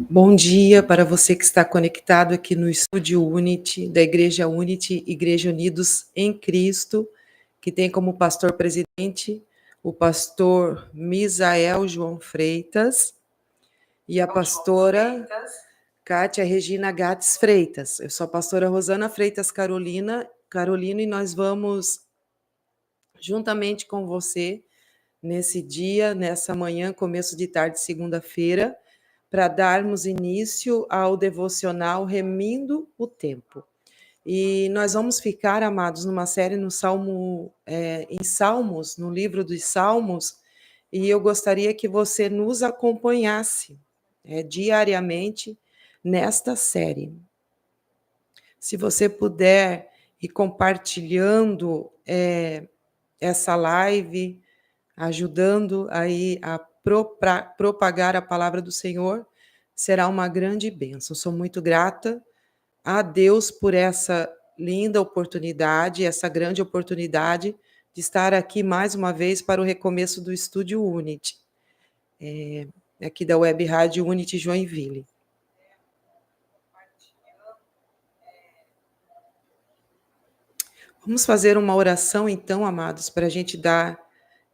Bom dia para você que está conectado aqui no Estúdio Unity, da Igreja Unity, Igreja Unidos em Cristo, que tem como pastor presidente o pastor Misael João Freitas e a pastora Kátia Regina Gates Freitas. Eu sou a pastora Rosana Freitas Carolina, e nós vamos, juntamente com você, nesse dia, nessa manhã, começo de tarde, segunda-feira, para darmos início ao devocional Remindo o Tempo. E nós vamos ficar, amados, numa série no em Salmos, no livro dos Salmos, e eu gostaria que você nos acompanhasse diariamente nesta série. Se você puder ir compartilhando essa live, ajudando aí a propagar a palavra do Senhor, será uma grande bênção. Sou muito grata a Deus por essa linda oportunidade, essa grande oportunidade de estar aqui mais uma vez para o recomeço do Estúdio Unity, aqui da Web Rádio Unity Joinville. Vamos fazer uma oração, então, amados, para a gente dar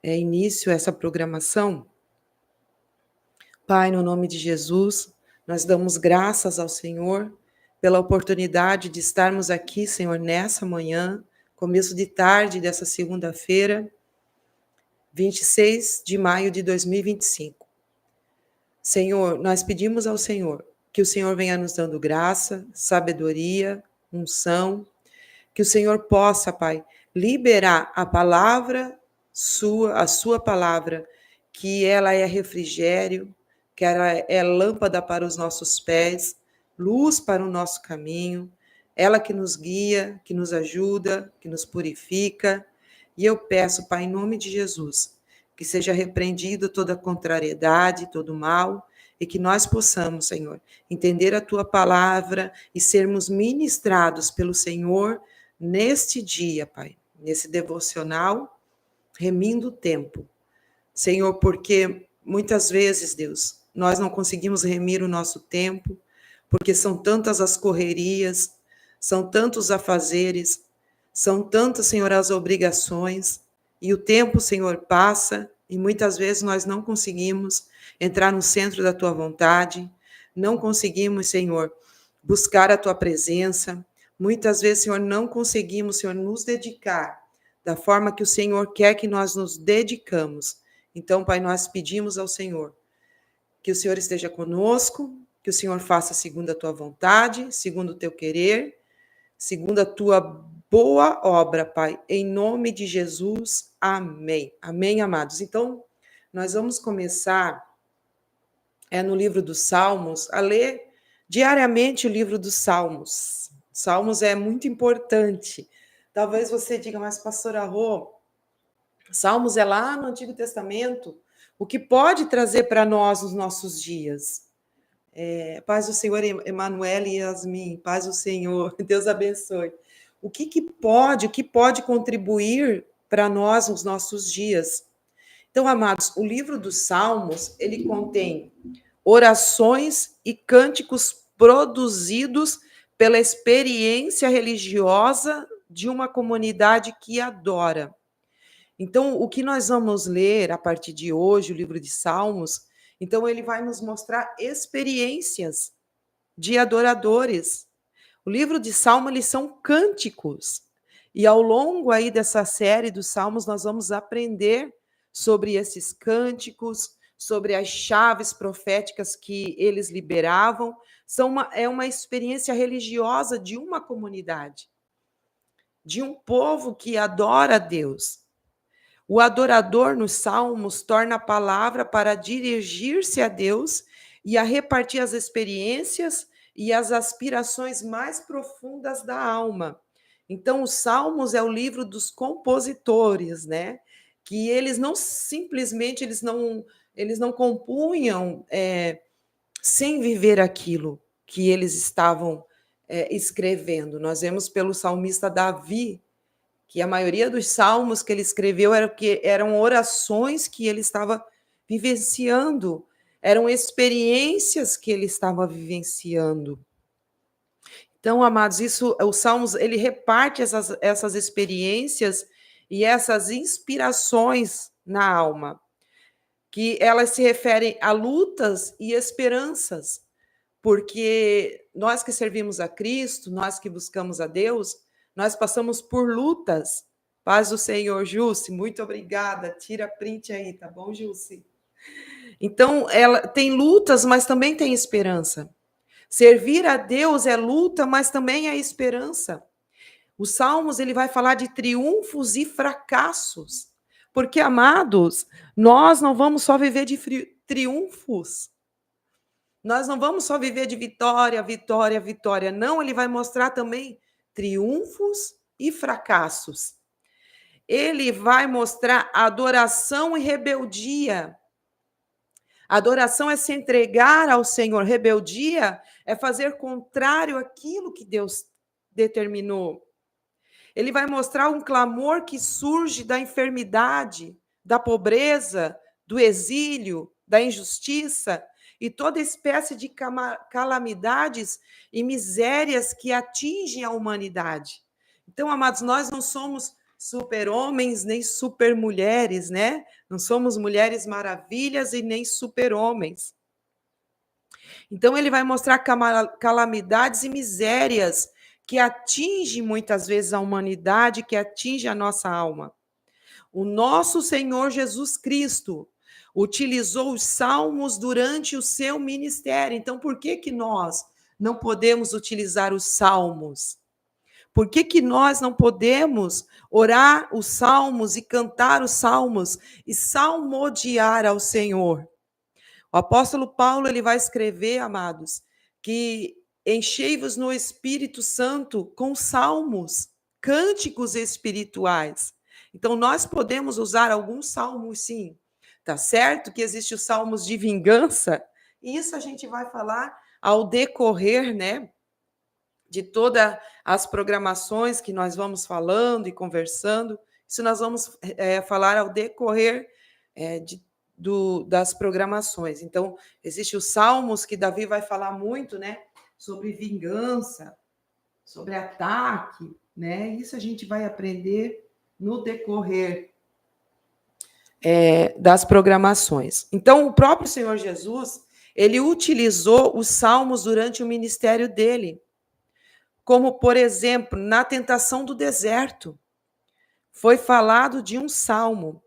início a essa programação. Pai, no nome de Jesus, nós damos graças ao Senhor pela oportunidade de estarmos aqui, Senhor, nessa manhã, começo de tarde dessa segunda-feira, 26 de maio de 2025. Senhor, nós pedimos ao Senhor que o Senhor venha nos dando graça, sabedoria, unção, que o Senhor possa, Pai, liberar a palavra a sua palavra, que ela é refrigério, que ela é lâmpada para os nossos pés, luz para o nosso caminho, ela que nos guia, que nos ajuda, que nos purifica. E eu peço, Pai, em nome de Jesus, que seja repreendido toda contrariedade, todo mal, e que nós possamos, Senhor, entender a Tua palavra e sermos ministrados pelo Senhor neste dia, Pai, nesse devocional, remindo o tempo. Senhor, porque muitas vezes, Deus, nós não conseguimos remir o nosso tempo, porque são tantas as correrias, são tantos afazeres, são tantas, Senhor, as obrigações, e o tempo, Senhor, passa, e muitas vezes nós não conseguimos entrar no centro da Tua vontade, não conseguimos, Senhor, buscar a Tua presença, muitas vezes, Senhor, não conseguimos, Senhor, nos dedicar da forma que o Senhor quer que nós nos dedicamos. Então, Pai, nós pedimos ao Senhor que o Senhor esteja conosco, que o Senhor faça segundo a Tua vontade, segundo o Teu querer, segundo a Tua boa obra, Pai, em nome de Jesus, amém. Amém, amados. Então, nós vamos começar no livro dos Salmos, a ler diariamente o livro dos Salmos. Salmos é muito importante. Talvez você diga, mas pastora Rô, Salmos é lá no Antigo Testamento, o que pode trazer para nós os nossos dias? Paz do Senhor, Emanuele e Yasmin, paz do Senhor, Deus abençoe. O que pode contribuir para nós nos nossos dias? Então, amados, o livro dos Salmos, ele contém orações e cânticos produzidos pela experiência religiosa de uma comunidade que adora. Então, o que nós vamos ler a partir de hoje, o livro de Salmos, então ele vai nos mostrar experiências de adoradores. O livro de Salmos, eles são cânticos. E ao longo aí dessa série dos Salmos, nós vamos aprender sobre esses cânticos, sobre as chaves proféticas que eles liberavam. É uma experiência religiosa de uma comunidade, de um povo que adora a Deus. O adorador nos Salmos torna a palavra para dirigir-se a Deus e a repartir as experiências e as aspirações mais profundas da alma. Então, os Salmos é o livro dos compositores, né? Que eles não simplesmente eles não compunham sem viver aquilo que eles estavam escrevendo. Nós vemos pelo salmista Davi que a maioria dos salmos que ele escreveu eram orações que ele estava vivenciando eram experiências que ele estava vivenciando. Então, amados, isso, os Salmos, ele reparte essas experiências e essas inspirações na alma, que elas se referem a lutas e esperanças, porque nós que servimos a Cristo, nós que buscamos a Deus, nós passamos por lutas. Paz do Senhor, Jusce, muito obrigada. Tira print aí, tá bom, Jusce? Então, ela tem lutas, mas também tem esperança. Servir a Deus é luta, mas também é esperança. Os Salmos, ele vai falar de triunfos e fracassos. Porque, amados, nós não vamos só viver de triunfos. Nós não vamos só viver de vitória, vitória, vitória. Não, ele vai mostrar também triunfos e fracassos. Ele vai mostrar adoração e rebeldia. Adoração é se entregar ao Senhor. Rebeldia é fazer contrário àquilo que Deus determinou. Ele vai mostrar um clamor que surge da enfermidade, da pobreza, do exílio, da injustiça e toda espécie de calamidades e misérias que atingem a humanidade. Então, amados, nós não somos super-homens nem super-mulheres, né? Não somos mulheres maravilhas e nem super-homens. Então, ele vai mostrar calamidades e misérias que atingem muitas vezes a humanidade, que atinge a nossa alma. O nosso Senhor Jesus Cristo utilizou os salmos durante o seu ministério. Então, por que que nós não podemos utilizar os salmos? Por que que nós não podemos orar os salmos e cantar os salmos e salmodiar ao Senhor? O apóstolo Paulo, ele vai escrever, amados, que enchei-vos no Espírito Santo com salmos, cânticos espirituais. Então, nós podemos usar alguns salmos, sim. Tá certo que existem os salmos de vingança, e isso a gente vai falar ao decorrer, né, de todas as programações que nós vamos falando e conversando. Isso nós vamos falar ao decorrer das programações. Então, existem os salmos que Davi vai falar muito, né, sobre vingança, sobre ataque, né? Isso a gente vai aprender no decorrer das programações. Então, o próprio Senhor Jesus, ele utilizou os salmos durante o ministério dele, como, por exemplo, na tentação do deserto. Foi falado de um salmo.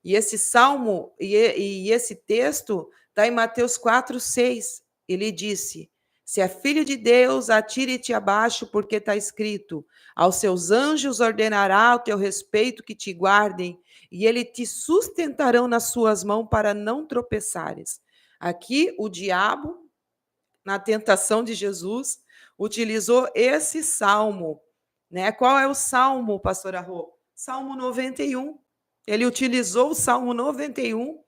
E esse salmo, e esse texto, está em Mateus 4:6. Ele disse: se é filho de Deus, atire-te abaixo, porque está escrito: aos seus anjos ordenará ao teu respeito que te guardem, e ele te sustentarão nas suas mãos para não tropeçares. Aqui, o diabo, na tentação de Jesus, utilizou esse salmo. Né? Qual é o salmo, pastora Rô? Salmo 91. Ele utilizou o Salmo 91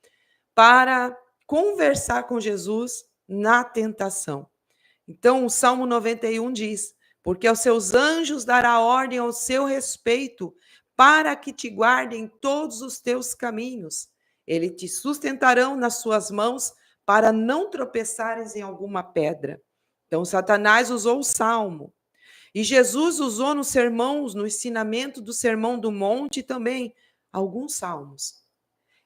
para conversar com Jesus na tentação. Então, o Salmo 91 diz: porque aos seus anjos dará ordem ao seu respeito, para que te guardem todos os teus caminhos. Eles te sustentarão nas suas mãos, para não tropeçares em alguma pedra. Então, Satanás usou o Salmo. E Jesus usou no sermão, no ensinamento do Sermão do Monte também, alguns salmos.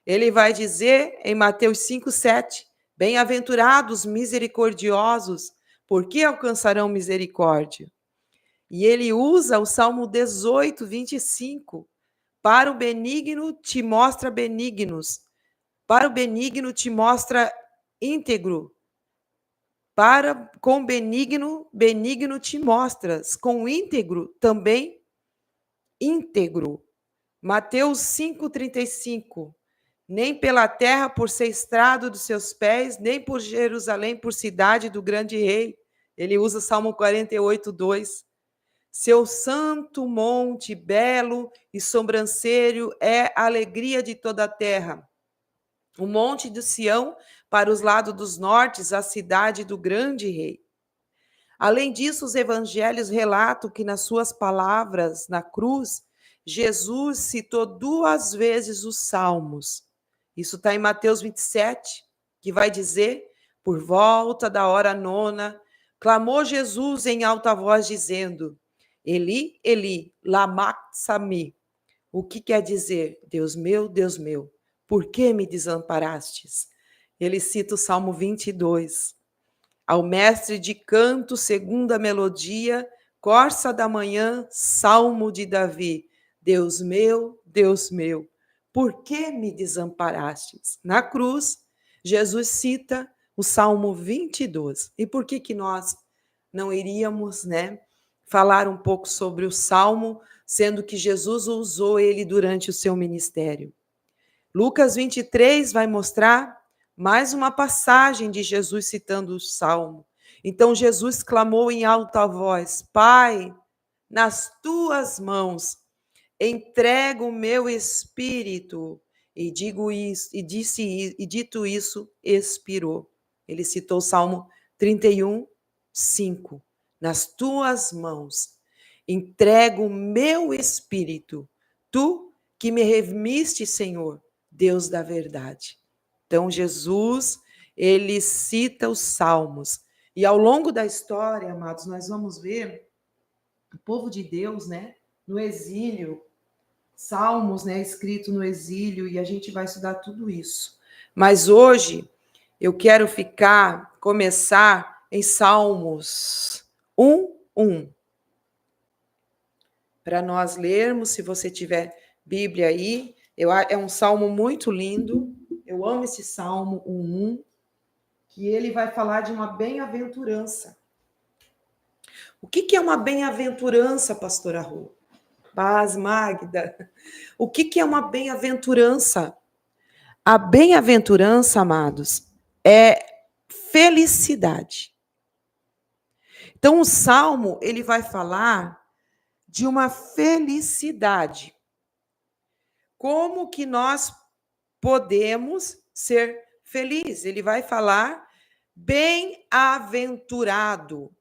Ele vai dizer em Mateus 5:7, bem-aventurados misericordiosos, porque alcançarão misericórdia. E ele usa o Salmo 18:25, para o benigno te mostra benignos, para o benigno te mostra íntegro, com benigno, benigno te mostras, com íntegro também íntegro. Mateus 5:35, nem pela terra por ser estrado dos seus pés, nem por Jerusalém por cidade do grande rei. Ele usa Salmo 48:2. Seu santo monte belo e sobranceiro é a alegria de toda a terra. O monte de Sião, para os lados dos nortes, a cidade do grande rei. Além disso, os evangelhos relatam que nas suas palavras na cruz, Jesus citou 2 vezes os salmos. Isso está em Mateus 27 que vai dizer: por volta da hora nona, clamou Jesus em alta voz, dizendo: Eli, Eli, lama sabachthani. O que quer dizer: Deus meu, por que me desamparastes? Ele cita o Salmo 22. Ao mestre de canto, segunda melodia, corça da manhã, salmo de Davi. Deus meu, por que me desamparastes? Na cruz, Jesus cita o Salmo 22. E por que nós não iríamos, falar um pouco sobre o Salmo, sendo que Jesus usou ele durante o seu ministério? Lucas 23 vai mostrar mais uma passagem de Jesus citando o Salmo. Então Jesus clamou em alta voz: Pai, nas tuas mãos entrego o meu espírito. E dito isso, expirou. Ele citou o Salmo 31, 5. Nas tuas mãos entrego o meu espírito. Tu que me remiste, Senhor, Deus da verdade. Então, Jesus, ele cita os salmos. E ao longo da história, amados, nós vamos ver o povo de Deus, no exílio, salmos, escrito no exílio, e a gente vai estudar tudo isso. Mas hoje, eu quero começar em Salmos 1:1. Para nós lermos, se você tiver Bíblia aí, é um salmo muito lindo. Eu amo esse Salmo 1:1, que ele vai falar de uma bem-aventurança. O que é uma bem-aventurança, pastora Rô? Paz, Magda. O que é uma bem-aventurança? A bem-aventurança, amados, é felicidade. Então, o Salmo, ele vai falar de uma felicidade. Como que nós podemos ser felizes? Ele vai falar bem-aventurado.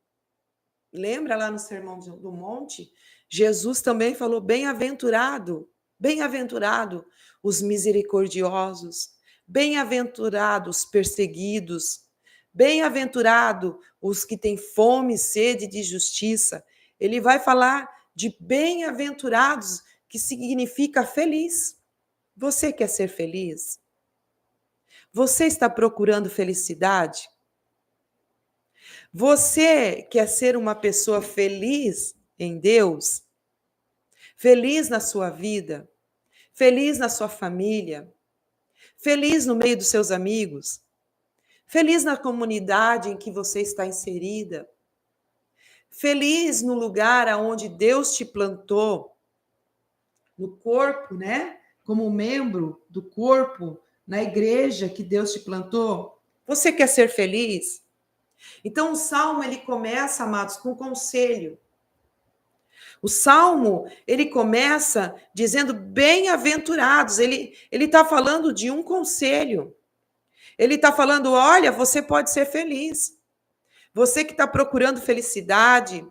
Lembra lá no Sermão do Monte? Jesus também falou bem-aventurado, bem-aventurado os misericordiosos, bem-aventurados os perseguidos, bem-aventurado os que têm fome e sede de justiça. Ele vai falar de bem-aventurados, que significa feliz. Você quer ser feliz? Você está procurando felicidade? Você quer ser uma pessoa feliz em Deus? Feliz na sua vida? Feliz na sua família? Feliz no meio dos seus amigos? Feliz na comunidade em que você está inserida? Feliz no lugar aonde Deus te plantou? No corpo, Como membro do corpo, na igreja que Deus te plantou? Você quer ser feliz? Então, o Salmo, ele começa, amados, com um conselho. O Salmo, ele começa dizendo bem-aventurados. Ele está falando de um conselho. Ele está falando, olha, você pode ser feliz. Você que está procurando felicidade,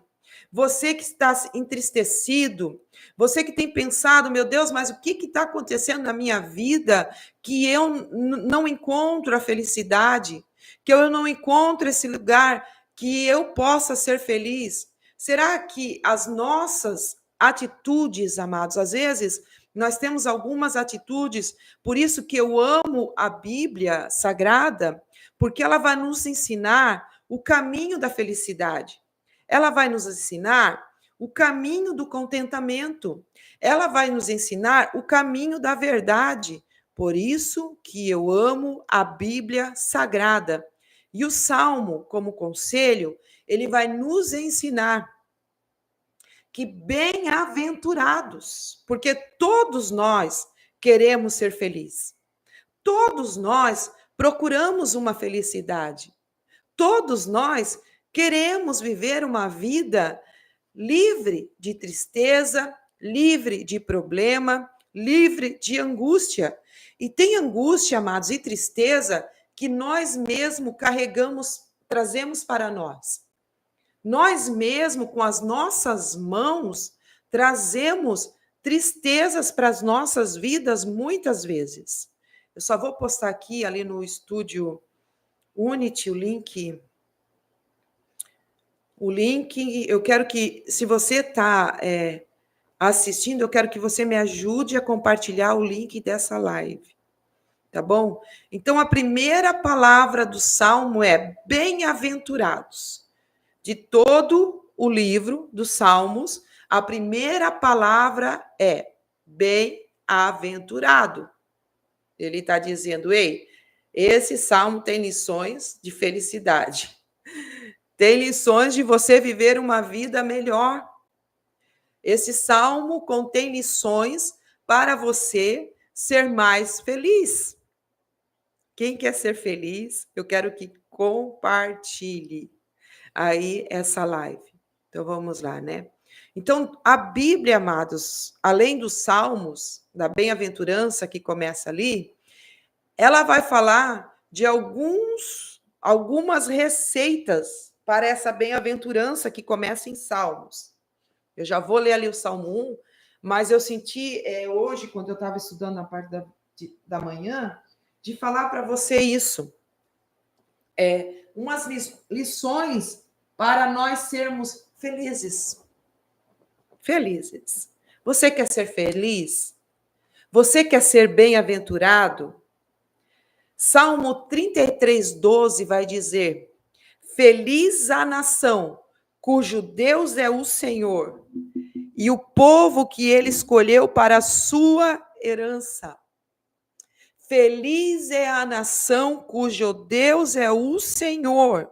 você que está entristecido, você que tem pensado, meu Deus, mas o que está acontecendo na minha vida que eu não encontro a felicidade, que eu não encontro esse lugar que eu possa ser feliz? Será que as nossas atitudes, amados, às vezes nós temos algumas atitudes, por isso que eu amo a Bíblia Sagrada, porque ela vai nos ensinar o caminho da felicidade. Ela vai nos ensinar o caminho do contentamento. Ela vai nos ensinar o caminho da verdade. Por isso que eu amo a Bíblia Sagrada. E o Salmo, como conselho, ele vai nos ensinar que bem-aventurados, porque todos nós queremos ser felizes. Todos nós procuramos uma felicidade. Todos nós queremos viver uma vida livre de tristeza, livre de problema, livre de angústia. E tem angústia, amados, e tristeza que nós mesmos carregamos, trazemos para nós. Nós mesmos, com as nossas mãos, trazemos tristezas para as nossas vidas muitas vezes. Eu só vou postar aqui, ali no estúdio Unity, o link, eu quero que, se você está assistindo, eu quero que você me ajude a compartilhar o link dessa live, tá bom? Então, a primeira palavra do Salmo é bem-aventurados. De todo o livro dos Salmos, a primeira palavra é bem-aventurado. Ele está dizendo, ei, esse salmo tem lições de felicidade. Tem lições de você viver uma vida melhor. Esse salmo contém lições para você ser mais feliz. Quem quer ser feliz, eu quero que compartilhe aí essa live. Então vamos lá, né? Então, a Bíblia, amados, além dos salmos, da bem-aventurança que começa ali, ela vai falar de algumas receitas para essa bem-aventurança que começa em Salmos. Eu já vou ler ali o Salmo 1, mas eu senti hoje, quando eu estava estudando na parte da manhã, de falar para você isso. Umas lições para nós sermos felizes. Felizes. Você quer ser feliz? Você quer ser bem-aventurado? Salmo 33:12 vai dizer: feliz a nação cujo Deus é o Senhor, e o povo que ele escolheu para a sua herança. Feliz é a nação cujo Deus é o Senhor.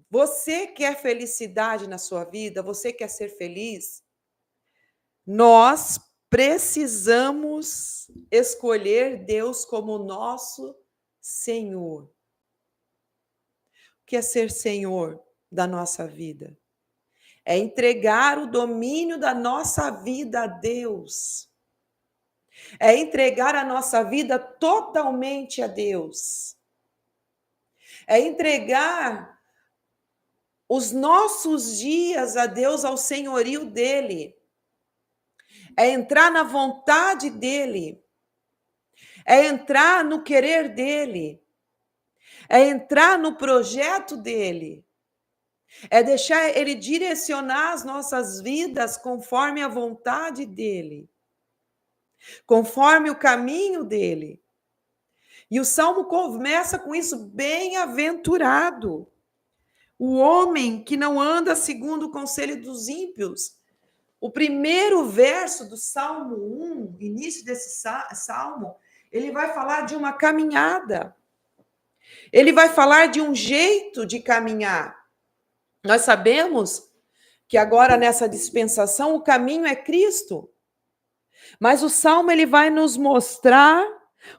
Você quer felicidade na sua vida? Você quer ser feliz? Nós precisamos escolher Deus como nosso Senhor. O que é ser Senhor da nossa vida? É entregar o domínio da nossa vida a Deus. É entregar a nossa vida totalmente a Deus. É entregar os nossos dias a Deus, ao senhorio dele. É entrar na vontade dele. É entrar no querer dele. É entrar no projeto dele. É deixar ele direcionar as nossas vidas conforme a vontade dele. Conforme o caminho dele. E o Salmo começa com isso, bem-aventurado. O homem que não anda segundo o conselho dos ímpios. O primeiro verso do Salmo 1, início desse salmo, ele vai falar de uma caminhada. Ele vai falar de um jeito de caminhar. Nós sabemos que agora nessa dispensação o caminho é Cristo. Mas o Salmo ele vai nos mostrar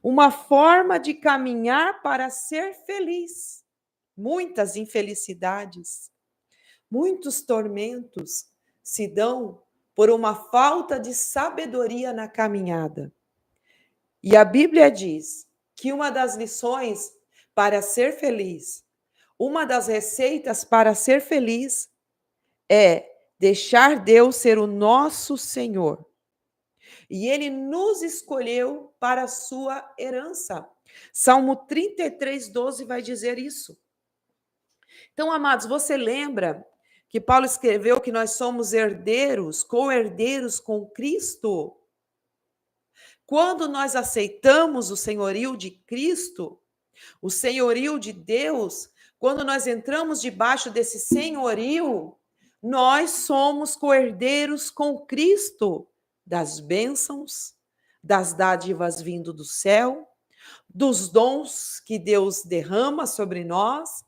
uma forma de caminhar para ser feliz. Muitas infelicidades, muitos tormentos se dão por uma falta de sabedoria na caminhada. E a Bíblia diz que uma das lições para ser feliz, uma das receitas para ser feliz é deixar Deus ser o nosso Senhor. E ele nos escolheu para a sua herança. Salmo 33:12 vai dizer isso. Então, amados, você lembra que Paulo escreveu que nós somos herdeiros, co-herdeiros com Cristo? Quando nós aceitamos o senhorio de Cristo, o senhorio de Deus, quando nós entramos debaixo desse senhorio, nós somos co-herdeiros com Cristo das bênçãos, das dádivas vindo do céu, dos dons que Deus derrama sobre nós,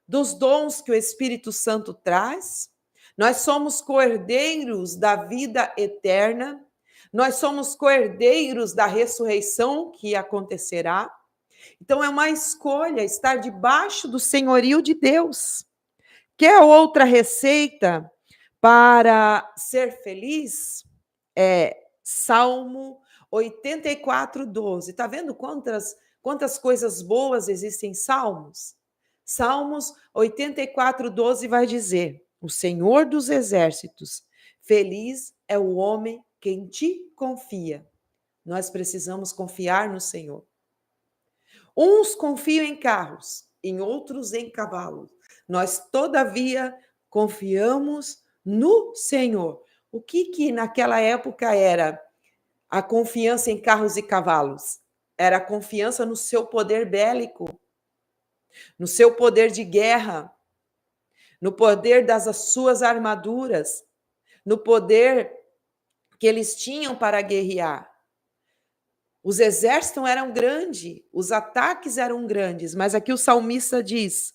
dos dons que o Espírito Santo traz. Nós somos co-herdeiros da vida eterna, nós somos co-herdeiros da ressurreição que acontecerá. Então, é uma escolha estar debaixo do senhorio de Deus. Quer outra receita para ser feliz? Salmo 84:12. Está vendo quantas coisas boas existem em Salmos? Salmos 84:12 vai dizer: o Senhor dos exércitos, feliz é o homem que em ti confia. Nós precisamos confiar no Senhor. Uns confiam em carros, em outros em cavalos. Nós, todavia, confiamos no Senhor. O que naquela época era a confiança em carros e cavalos? Era a confiança no seu poder bélico, no seu poder de guerra, no poder das suas armaduras, no poder que eles tinham para guerrear. Os exércitos eram grandes, os ataques eram grandes, mas aqui o salmista diz: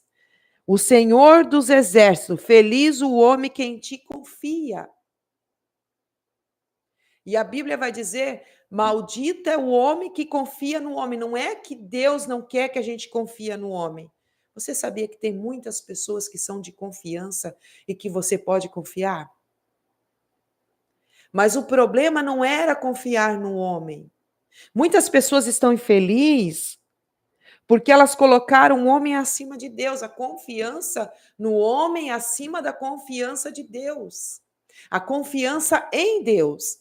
o Senhor dos exércitos, feliz o homem que em ti confia. E a Bíblia vai dizer: maldito é o homem que confia no homem. Não é que Deus não quer que a gente confie no homem. Você sabia que tem muitas pessoas que são de confiança e que você pode confiar? Mas o problema não era confiar no homem. Muitas pessoas estão infelizes porque elas colocaram o homem acima de Deus, a confiança no homem acima da confiança de Deus. A confiança em Deus,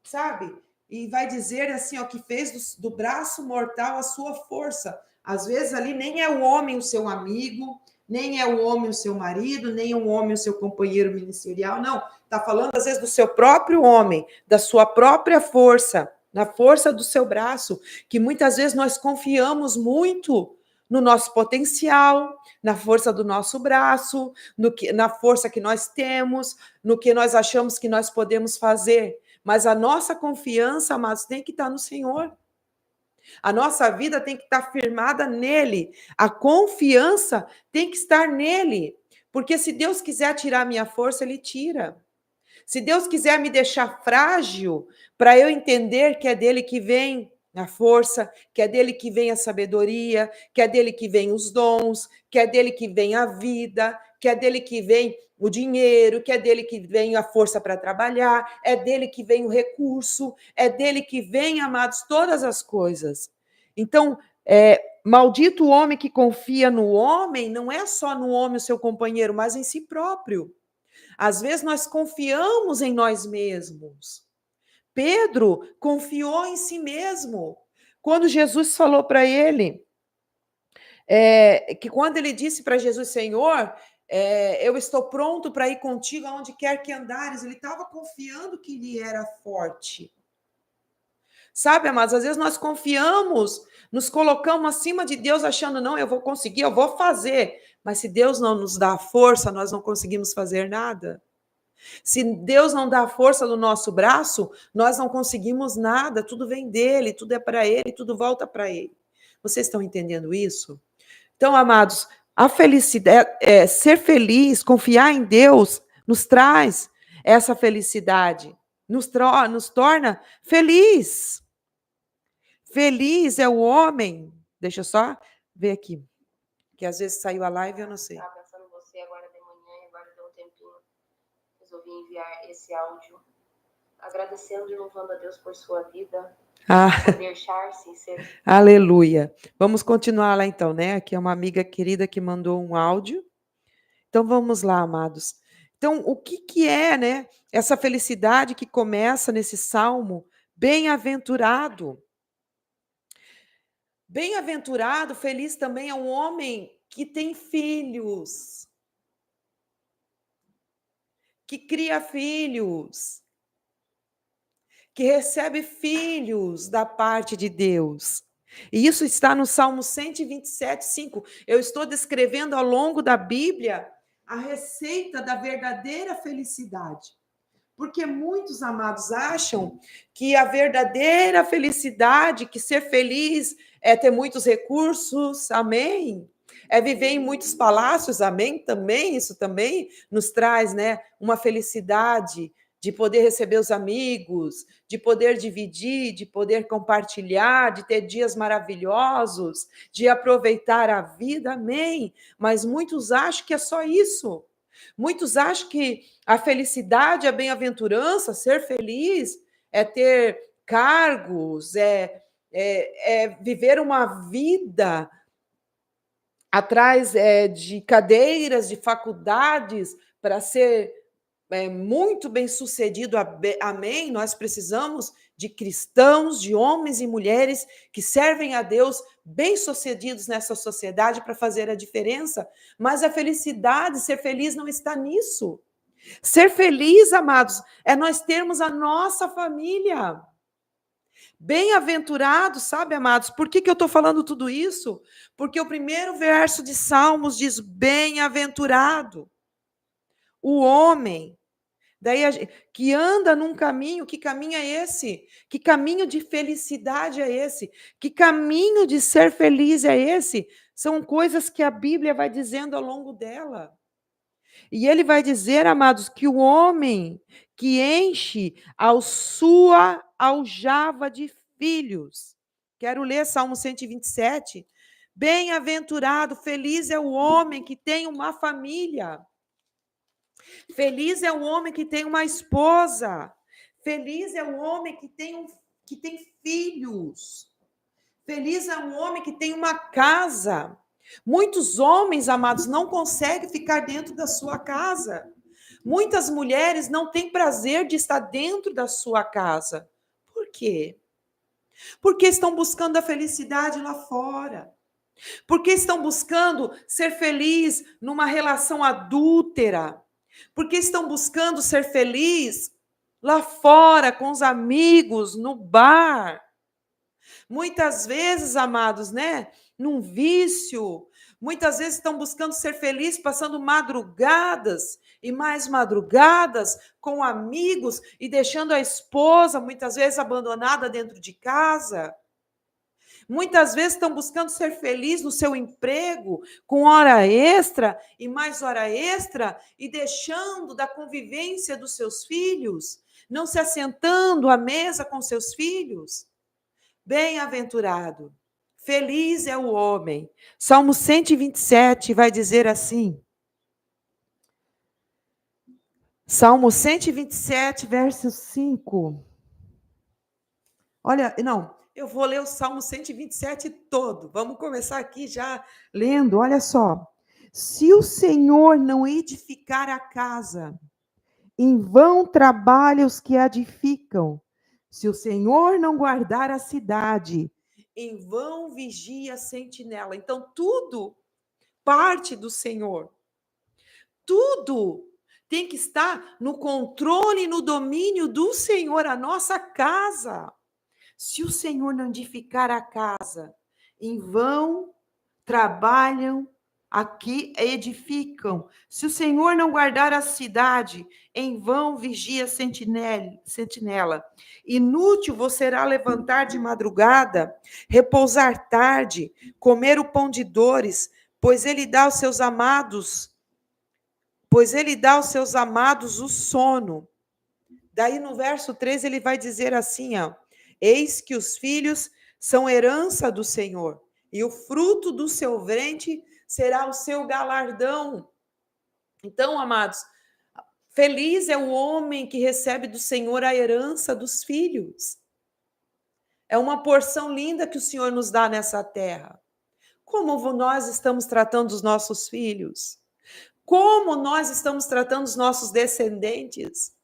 sabe? E vai dizer assim, ó, que fez do braço mortal a sua força. Às vezes ali nem é o homem o seu amigo, nem é o homem o seu marido, nem é o homem o seu companheiro ministerial, não. Está falando às vezes do seu próprio homem, da sua própria força, na força do seu braço, que muitas vezes nós confiamos muito no nosso potencial, na força do nosso braço, na força que nós temos, no que nós achamos que nós podemos fazer. Mas a nossa confiança, amados, tem que estar no Senhor. A nossa vida tem que estar firmada nele. A confiança tem que estar nele. Porque se Deus quiser tirar a minha força, ele tira. Se Deus quiser me deixar frágil, para eu entender que é dele que vem a força, que é dele que vem a sabedoria, que é dele que vem os dons, que é dele que vem a vida, que é dele que vem o dinheiro, que é dele que vem a força para trabalhar, é dele que vem o recurso, é dele que vem, amados, todas as coisas. Então, maldito o homem que confia no homem, não é só no homem, o seu companheiro, mas em si próprio. Às vezes nós confiamos em nós mesmos. Pedro confiou em si mesmo. Quando Jesus falou para ele, que quando ele disse para Jesus, Senhor, eu estou pronto para ir contigo aonde quer que andares, ele estava confiando que ele era forte. Sabe, amados, às vezes nós confiamos, nos colocamos acima de Deus achando, não, eu vou conseguir, eu vou fazer. Mas se Deus não nos dá força, nós não conseguimos fazer nada. Se Deus não dá a força no nosso braço, nós não conseguimos nada, tudo vem dele, tudo é para ele, tudo volta para ele. Vocês estão entendendo isso? Então, amados, a felicidade, ser feliz, confiar em Deus, nos traz essa felicidade, nos torna feliz. Feliz é o homem. Deixa eu só ver aqui, que às vezes saiu a live, eu não sei. Estava pensando em você agora de manhã, agora deu um tempinho. Resolvi enviar esse áudio, agradecendo e louvando a Deus por sua vida. Por deixar-se ser. Aleluia. Vamos continuar lá então, né? Aqui é uma amiga querida que mandou um áudio. Então vamos lá, amados. Então, o que é, né, essa felicidade que começa nesse salmo? Bem-aventurado. Bem-aventurado, feliz também é um homem que tem filhos, que cria filhos, que recebe filhos da parte de Deus. E isso está no Salmo 127, 5. Eu estou descrevendo ao longo da Bíblia a receita da verdadeira felicidade. Porque muitos, amados, acham que a verdadeira felicidade, que ser feliz é ter muitos recursos, amém? É viver em muitos palácios, amém? Também, isso também nos traz, né, uma felicidade de poder receber os amigos, de poder dividir, de poder compartilhar, de ter dias maravilhosos, de aproveitar a vida, amém? Mas muitos acham que é só isso. Muitos acham que a felicidade, a bem-aventurança, ser feliz, é ter cargos, viver uma vida atrás de cadeiras, de faculdades, para ser muito bem-sucedido, amém? Nós precisamos de cristãos, de homens e mulheres que servem a Deus, bem-sucedidos nessa sociedade para fazer a diferença. Mas a felicidade, ser feliz não está nisso. Ser feliz, amados, é nós termos a nossa família. Bem-aventurado, sabe, amados? Por que eu estou falando tudo isso? Porque o primeiro verso de Salmos diz: bem-aventurado o homem. Daí que anda num caminho, que caminho é esse? Que caminho de felicidade é esse? Que caminho de ser feliz é esse? São coisas que a Bíblia vai dizendo ao longo dela. E ele vai dizer, amados, que o homem que enche a sua aljava de filhos. Quero ler Salmo 127. Bem-aventurado, feliz é o homem que tem uma família. Feliz é o homem que tem uma esposa. Feliz é o homem que tem filhos. Feliz é o homem que tem uma casa. Muitos homens, amados, não conseguem ficar dentro da sua casa. Muitas mulheres não têm prazer de estar dentro da sua casa. Por quê? Porque estão buscando a felicidade lá fora. Porque estão buscando ser feliz numa relação adúltera. Porque estão buscando ser feliz lá fora, com os amigos, no bar. Muitas vezes, amados, né? Num vício. Muitas vezes estão buscando ser felizes, passando madrugadas e mais madrugadas com amigos e deixando a esposa, muitas vezes, abandonada dentro de casa. Muitas vezes estão buscando ser felizes no seu emprego, com hora extra e mais hora extra, e deixando da convivência dos seus filhos, não se assentando à mesa com seus filhos. Bem-aventurado, feliz é o homem. Salmo 127 vai dizer assim. Salmo 127, verso 5. Olha, não, eu vou ler o Salmo 127 todo. Vamos começar aqui já lendo. Olha só. Se o Senhor não edificar a casa, em vão trabalham os que a edificam. Se o Senhor não guardar a cidade, em vão vigia a sentinela. Então, tudo parte do Senhor. Tudo tem que estar no controle e no domínio do Senhor, a nossa casa. Se o Senhor não edificar a casa, em vão trabalham aqui, edificam. Se o Senhor não guardar a cidade, em vão vigia a sentinela. Inútil vos será levantar de madrugada, repousar tarde, comer o pão de dores, pois ele dá aos seus amados o sono. Daí no verso 3 ele vai dizer assim, ó: eis que os filhos são herança do Senhor, e o fruto do seu ventre será o seu galardão. Então, amados, feliz é o homem que recebe do Senhor a herança dos filhos. É uma porção linda que o Senhor nos dá nessa terra. Como nós estamos tratando os nossos filhos? Como nós estamos tratando os nossos descendentes?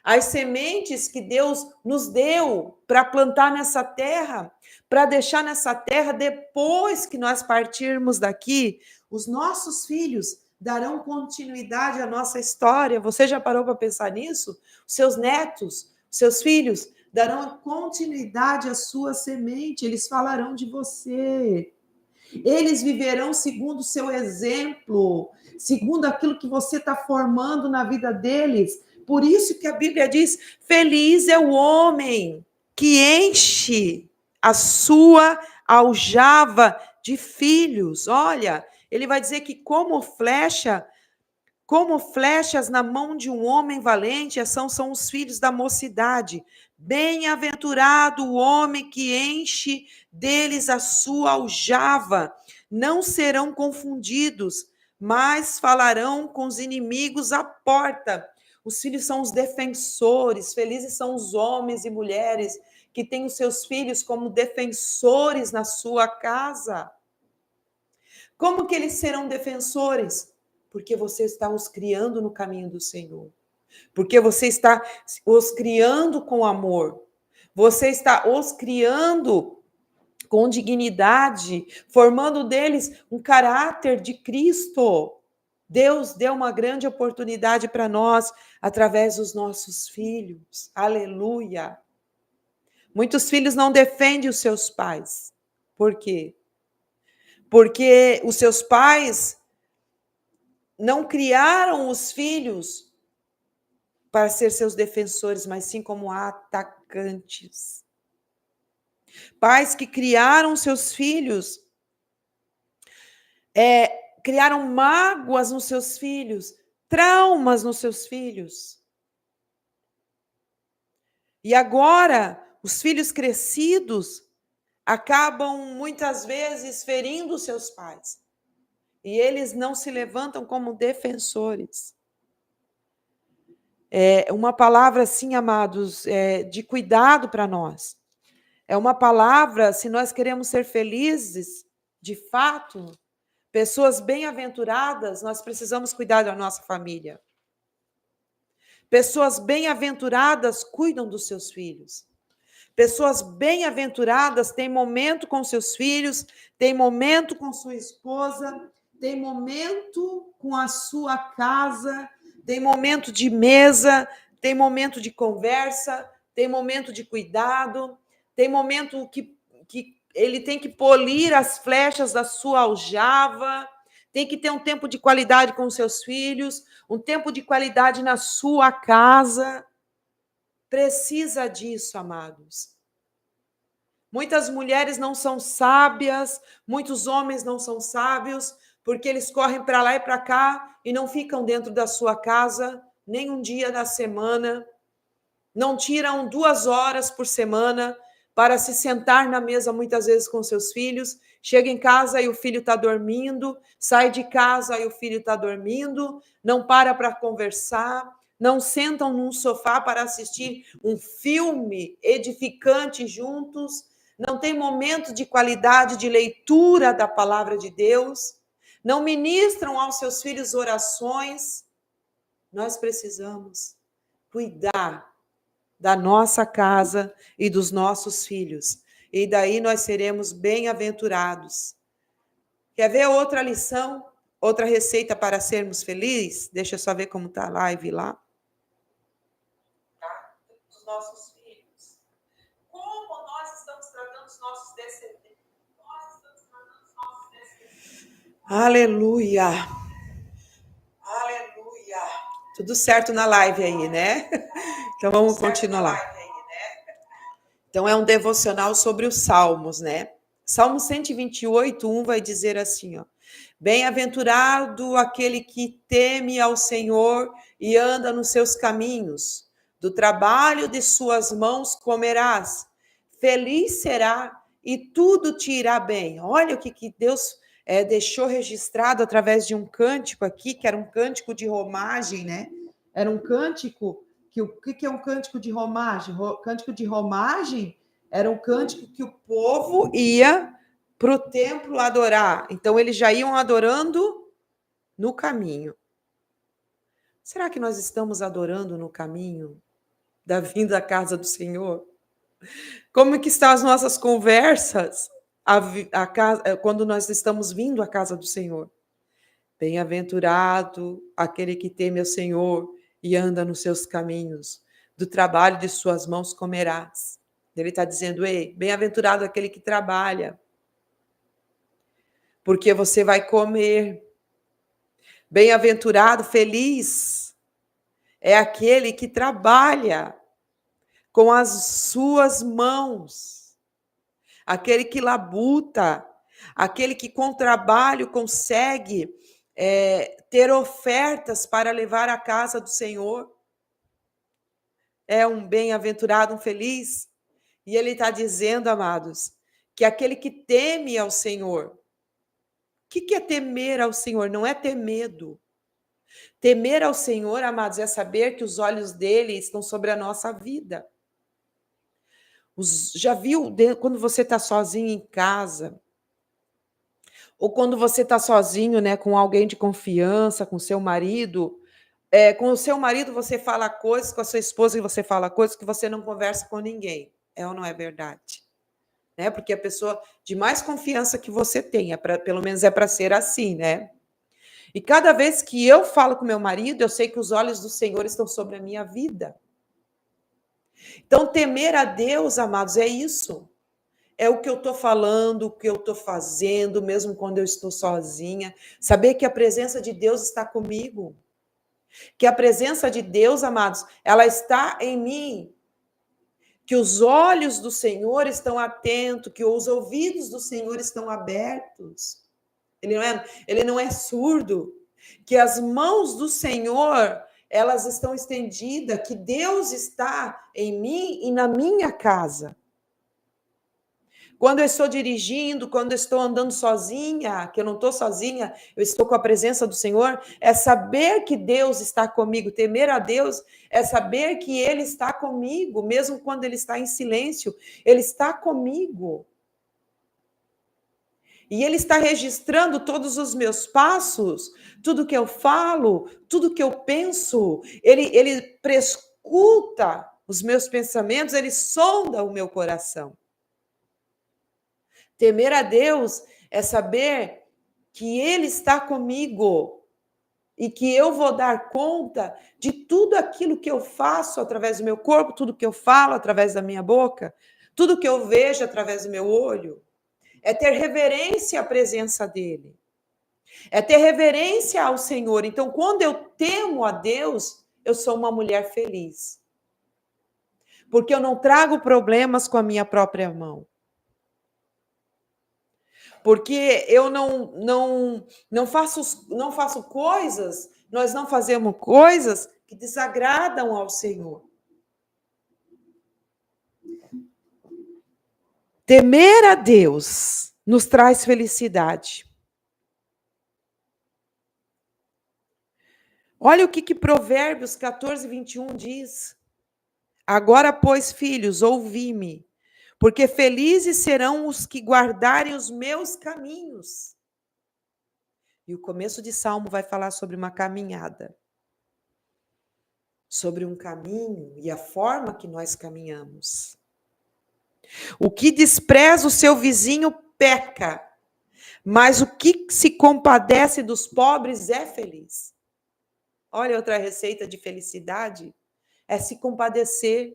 As sementes que Deus nos deu para plantar nessa terra, para deixar nessa terra depois que nós partirmos daqui, os nossos filhos darão continuidade à nossa história. Você já parou para pensar nisso? Os seus netos, os seus filhos darão continuidade à sua semente, eles falarão de você. Eles viverão segundo o seu exemplo, segundo aquilo que você está formando na vida deles. Por isso que a Bíblia diz: feliz é o homem que enche a sua aljava de filhos. Olha, ele vai dizer que como flechas na mão de um homem valente, são os filhos da mocidade. Bem-aventurado o homem que enche deles a sua aljava. Não serão confundidos, mas falarão com os inimigos à porta. Os filhos são os defensores, felizes são os homens e mulheres que têm os seus filhos como defensores na sua casa. Como que eles serão defensores? Porque você está os criando no caminho do Senhor. Porque você está os criando com amor. Você está os criando com dignidade, formando deles um caráter de Cristo. Deus deu uma grande oportunidade para nós através dos nossos filhos. Aleluia! Muitos filhos não defendem os seus pais. Por quê? Porque os seus pais não criaram os filhos para ser seus defensores, mas sim como atacantes. Pais que criaram seus filhos, criaram mágoas nos seus filhos, traumas nos seus filhos. E agora, os filhos crescidos acabam muitas vezes ferindo seus pais. E eles não se levantam como defensores. É uma palavra, assim, amados, de cuidado para nós. É uma palavra, se nós queremos ser felizes, de fato, pessoas bem-aventuradas, nós precisamos cuidar da nossa família. Pessoas bem-aventuradas cuidam dos seus filhos. Pessoas bem-aventuradas têm momento com seus filhos, têm momento com sua esposa, têm momento com a sua casa, tem momento de mesa, tem momento de conversa, tem momento de cuidado, tem momento que ele tem que polir as flechas da sua aljava, tem que ter um tempo de qualidade com os seus filhos, um tempo de qualidade na sua casa. Precisa disso, amados. Muitas mulheres não são sábias, muitos homens não são sábios, porque eles correm para lá e para cá e não ficam dentro da sua casa nem um dia da semana, não tiram 2 horas por semana para se sentar na mesa muitas vezes com seus filhos. Chega em casa e o filho está dormindo, sai de casa e o filho está dormindo, não para conversar, não sentam num sofá para assistir um filme edificante juntos, não tem momento de qualidade de leitura da palavra de Deus, não ministram aos seus filhos orações. Nós precisamos cuidar da nossa casa e dos nossos filhos, e daí nós seremos bem-aventurados. Quer ver outra lição, outra receita para sermos felizes? Deixa eu só ver como está a live lá. Tá? Dos nossos filhos. Como nós estamos tratando os nossos descendentes? Nós estamos tratando os nossos descendentes. Aleluia! Aleluia! Tudo certo na live aí, né? Então vamos continuar lá. Então é um devocional sobre os Salmos, né? Salmo 128, 1 vai dizer assim, ó: bem-aventurado aquele que teme ao Senhor e anda nos seus caminhos, do trabalho de suas mãos comerás, feliz será e tudo te irá bem. Olha o que Deus deixou registrado através de um cântico aqui, que era um cântico de romagem, né? Era um cântico, o que é um cântico de romagem? Cântico de romagem era um cântico que o povo ia para o templo adorar. Então, eles já iam adorando no caminho. Será que nós estamos adorando no caminho da vinda à casa do Senhor? Como que estão as nossas conversas quando nós estamos vindo à casa do Senhor? Bem-aventurado aquele que teme ao Senhor e anda nos seus caminhos, do trabalho de suas mãos comerás. Ele está dizendo, ei, bem-aventurado aquele que trabalha, porque você vai comer. Bem-aventurado, feliz, é aquele que trabalha com as suas mãos, aquele que labuta, aquele que com trabalho consegue ter ofertas para levar à casa do Senhor. É um bem-aventurado, um feliz. E ele está dizendo, amados, que aquele que teme ao Senhor. O que é temer ao Senhor? Não é ter medo. Temer ao Senhor, amados, é saber que os olhos dele estão sobre a nossa vida. Já viu quando você está sozinho em casa? Ou quando você está sozinho, né, com alguém de confiança, com seu marido? Com o seu marido você fala coisas, com a sua esposa você fala coisas que você não conversa com ninguém. É ou não é verdade? Né? Porque a pessoa de mais confiança que você tenha, pelo menos é para ser assim, né? E cada vez que eu falo com meu marido, eu sei que os olhos do Senhor estão sobre a minha vida. Então, temer a Deus, amados, é isso. É o que eu estou falando, o que eu estou fazendo, mesmo quando eu estou sozinha. Saber que a presença de Deus está comigo. Que a presença de Deus, amados, ela está em mim. Que os olhos do Senhor estão atentos, que os ouvidos do Senhor estão abertos. Ele não é surdo. Que as mãos do Senhor, elas estão estendidas, que Deus está em mim e na minha casa. Quando eu estou dirigindo, quando eu estou andando sozinha, que eu não estou sozinha, eu estou com a presença do Senhor, é saber que Deus está comigo. Temer a Deus é saber que Ele está comigo, mesmo quando Ele está em silêncio, Ele está comigo. E Ele está registrando todos os meus passos, tudo que eu falo, tudo que eu penso. Ele prescuta os meus pensamentos, Ele sonda o meu coração. Temer a Deus é saber que Ele está comigo e que eu vou dar conta de tudo aquilo que eu faço através do meu corpo, tudo que eu falo através da minha boca, tudo que eu vejo através do meu olho. É ter reverência à presença dEle. É ter reverência ao Senhor. Então, quando eu temo a Deus, eu sou uma mulher feliz. Porque eu não trago problemas com a minha própria mão. Porque eu não faço coisas, nós não fazemos coisas que desagradam ao Senhor. Temer a Deus nos traz felicidade. Olha o que Provérbios 14, 21 diz. Agora, pois, filhos, ouvi-me, porque felizes serão os que guardarem os meus caminhos. E o começo de Salmo vai falar sobre uma caminhada. Sobre um caminho e a forma que nós caminhamos. O que despreza o seu vizinho peca, mas o que se compadece dos pobres é feliz. Olha outra receita de felicidade, é se compadecer,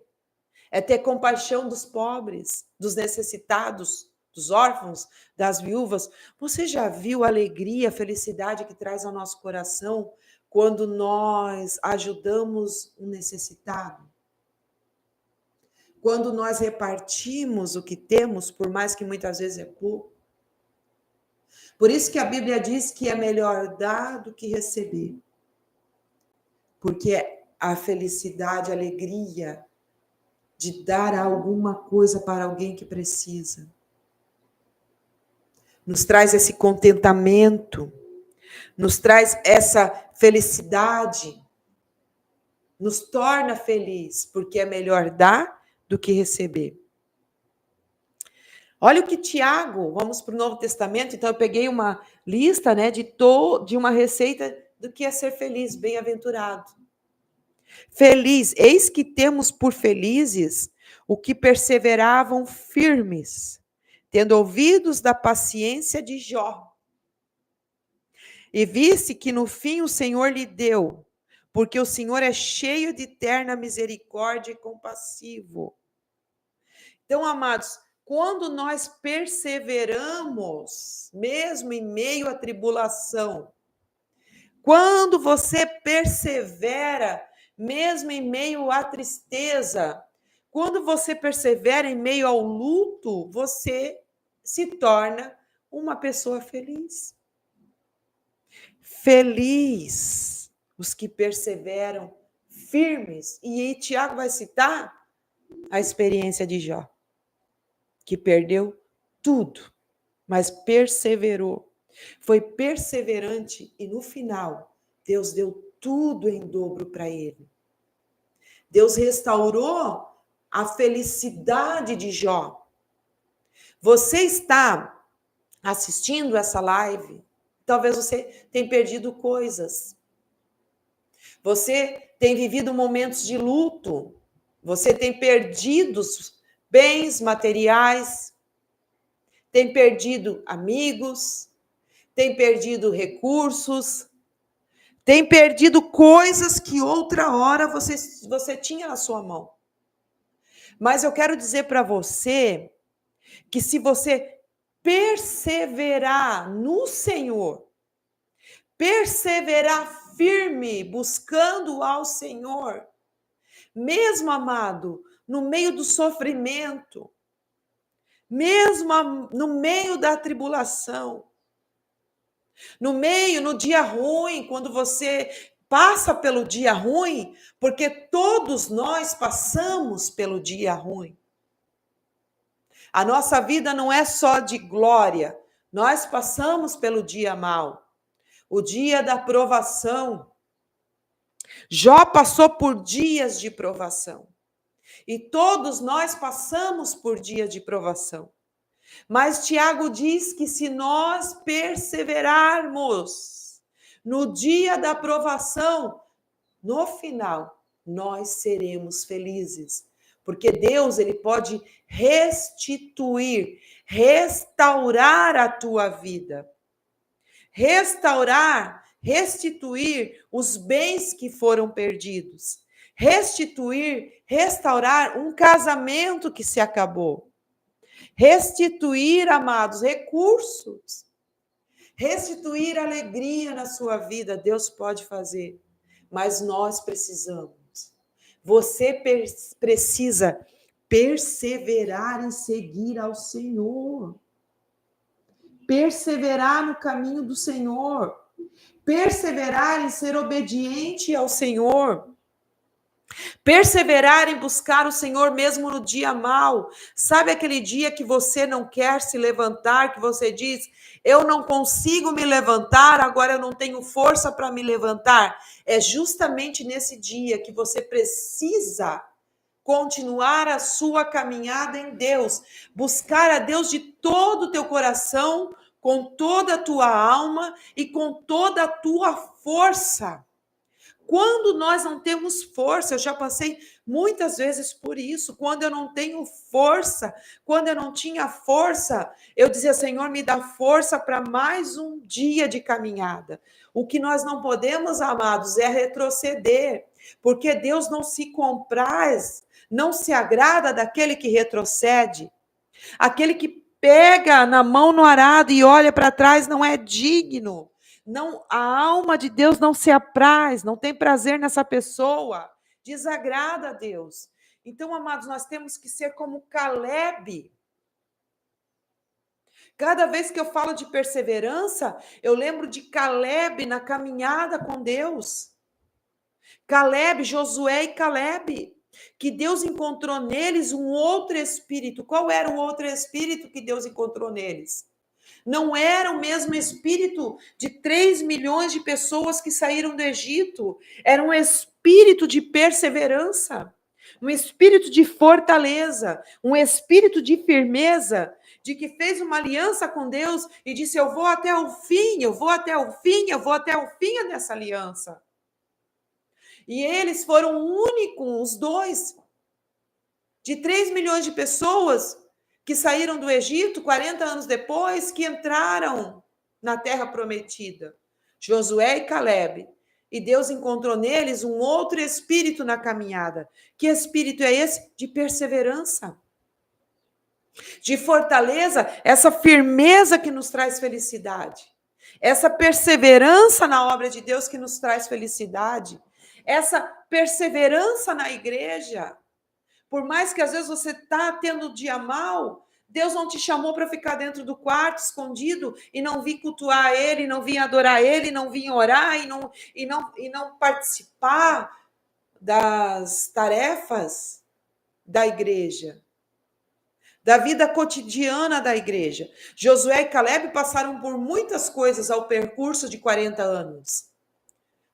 é ter compaixão dos pobres, dos necessitados, dos órfãos, das viúvas. Você já viu a alegria, a felicidade que traz ao nosso coração quando nós ajudamos um necessitado? Quando nós repartimos o que temos, por mais que muitas vezes é pouco. Por isso que a Bíblia diz que é melhor dar do que receber. Porque a felicidade, a alegria de dar alguma coisa para alguém que precisa, nos traz esse contentamento, nos traz essa felicidade, nos torna feliz, porque é melhor dar do que receber. Olha o que Tiago, vamos para o Novo Testamento, então eu peguei uma lista, né, de uma receita do que é ser feliz, bem-aventurado. Feliz, eis que temos por felizes o que perseveravam firmes, tendo ouvidos da paciência de Jó. E visse que no fim o Senhor lhe deu, porque o Senhor é cheio de terna misericórdia e compassivo. Então, amados, quando nós perseveramos, mesmo em meio à tribulação, quando você persevera, mesmo em meio à tristeza, quando você persevera em meio ao luto, você se torna uma pessoa feliz. Feliz os que perseveram firmes. E aí Tiago vai citar a experiência de Jó, que perdeu tudo, mas perseverou. Foi perseverante e no final Deus deu tudo em dobro para ele. Deus restaurou a felicidade de Jó. Você está assistindo essa live, talvez você tenha perdido coisas. Você tem vivido momentos de luto. Você tem perdido bens materiais, tem perdido amigos, tem perdido recursos, tem perdido coisas que outra hora você tinha na sua mão. Mas eu quero dizer para você que se você perseverar no Senhor, perseverar firme, buscando ao Senhor, mesmo, amado, no meio do sofrimento, mesmo no meio da tribulação, no dia ruim, quando você passa pelo dia ruim, porque todos nós passamos pelo dia ruim. A nossa vida não é só de glória, nós passamos pelo dia mau, o dia da provação. Jó passou por dias de provação. E todos nós passamos por dia de provação. Mas Tiago diz que se nós perseverarmos no dia da provação, no final, nós seremos felizes. Porque Deus, ele pode restituir, restaurar a tua vida. Restituir os bens que foram perdidos. Restaurar um casamento que se acabou. Restituir, amados, recursos. Restituir alegria na sua vida. Deus pode fazer, mas nós precisamos. Você precisa perseverar em seguir ao Senhor. Perseverar no caminho do Senhor. Perseverar em ser obediente ao Senhor. Perseverar em buscar o Senhor mesmo no dia mau. Sabe aquele dia que você não quer se levantar, que você diz, eu não consigo me levantar, agora eu não tenho força para me levantar? É justamente nesse dia que você precisa continuar a sua caminhada em Deus, buscar a Deus de todo o teu coração, com toda a tua alma e com toda a tua força. Quando nós não temos força, eu já passei muitas vezes por isso, quando eu não tenho força, quando eu não tinha força, eu dizia, Senhor, me dá força para mais um dia de caminhada. O que nós não podemos, amados, é retroceder, porque Deus não se compraz, não se agrada daquele que retrocede. Aquele que pega na mão no arado e olha para trás não é digno. Não, a alma de Deus não se apraz, não tem prazer nessa pessoa, desagrada a Deus. Então, amados, nós temos que ser como Caleb. Cada vez que eu falo de perseverança, eu lembro de Caleb na caminhada com Deus. Caleb, Josué e Caleb, que Deus encontrou neles um outro espírito. Qual era o outro espírito que Deus encontrou neles? Não era o mesmo espírito de 3 milhões de pessoas que saíram do Egito. Era um espírito de perseverança, um espírito de fortaleza, um espírito de firmeza, de que fez uma aliança com Deus e disse, eu vou até o fim, eu vou até o fim, eu vou até o fim dessa aliança. E eles foram únicos, os dois, de 3 milhões de pessoas que saíram do Egito 40 anos depois, que entraram na terra prometida. Josué e Caleb. E Deus encontrou neles um outro espírito na caminhada. Que espírito é esse? De perseverança. De fortaleza, essa firmeza que nos traz felicidade. Essa perseverança na obra de Deus que nos traz felicidade. Essa perseverança na igreja. Por mais que às vezes você está tendo um dia mal, Deus não te chamou para ficar dentro do quarto, escondido, e não vir cultuar Ele, não vir adorar Ele, não vir orar, e não participar das tarefas da igreja, da vida cotidiana da igreja. Josué e Caleb passaram por muitas coisas ao percurso de 40 anos.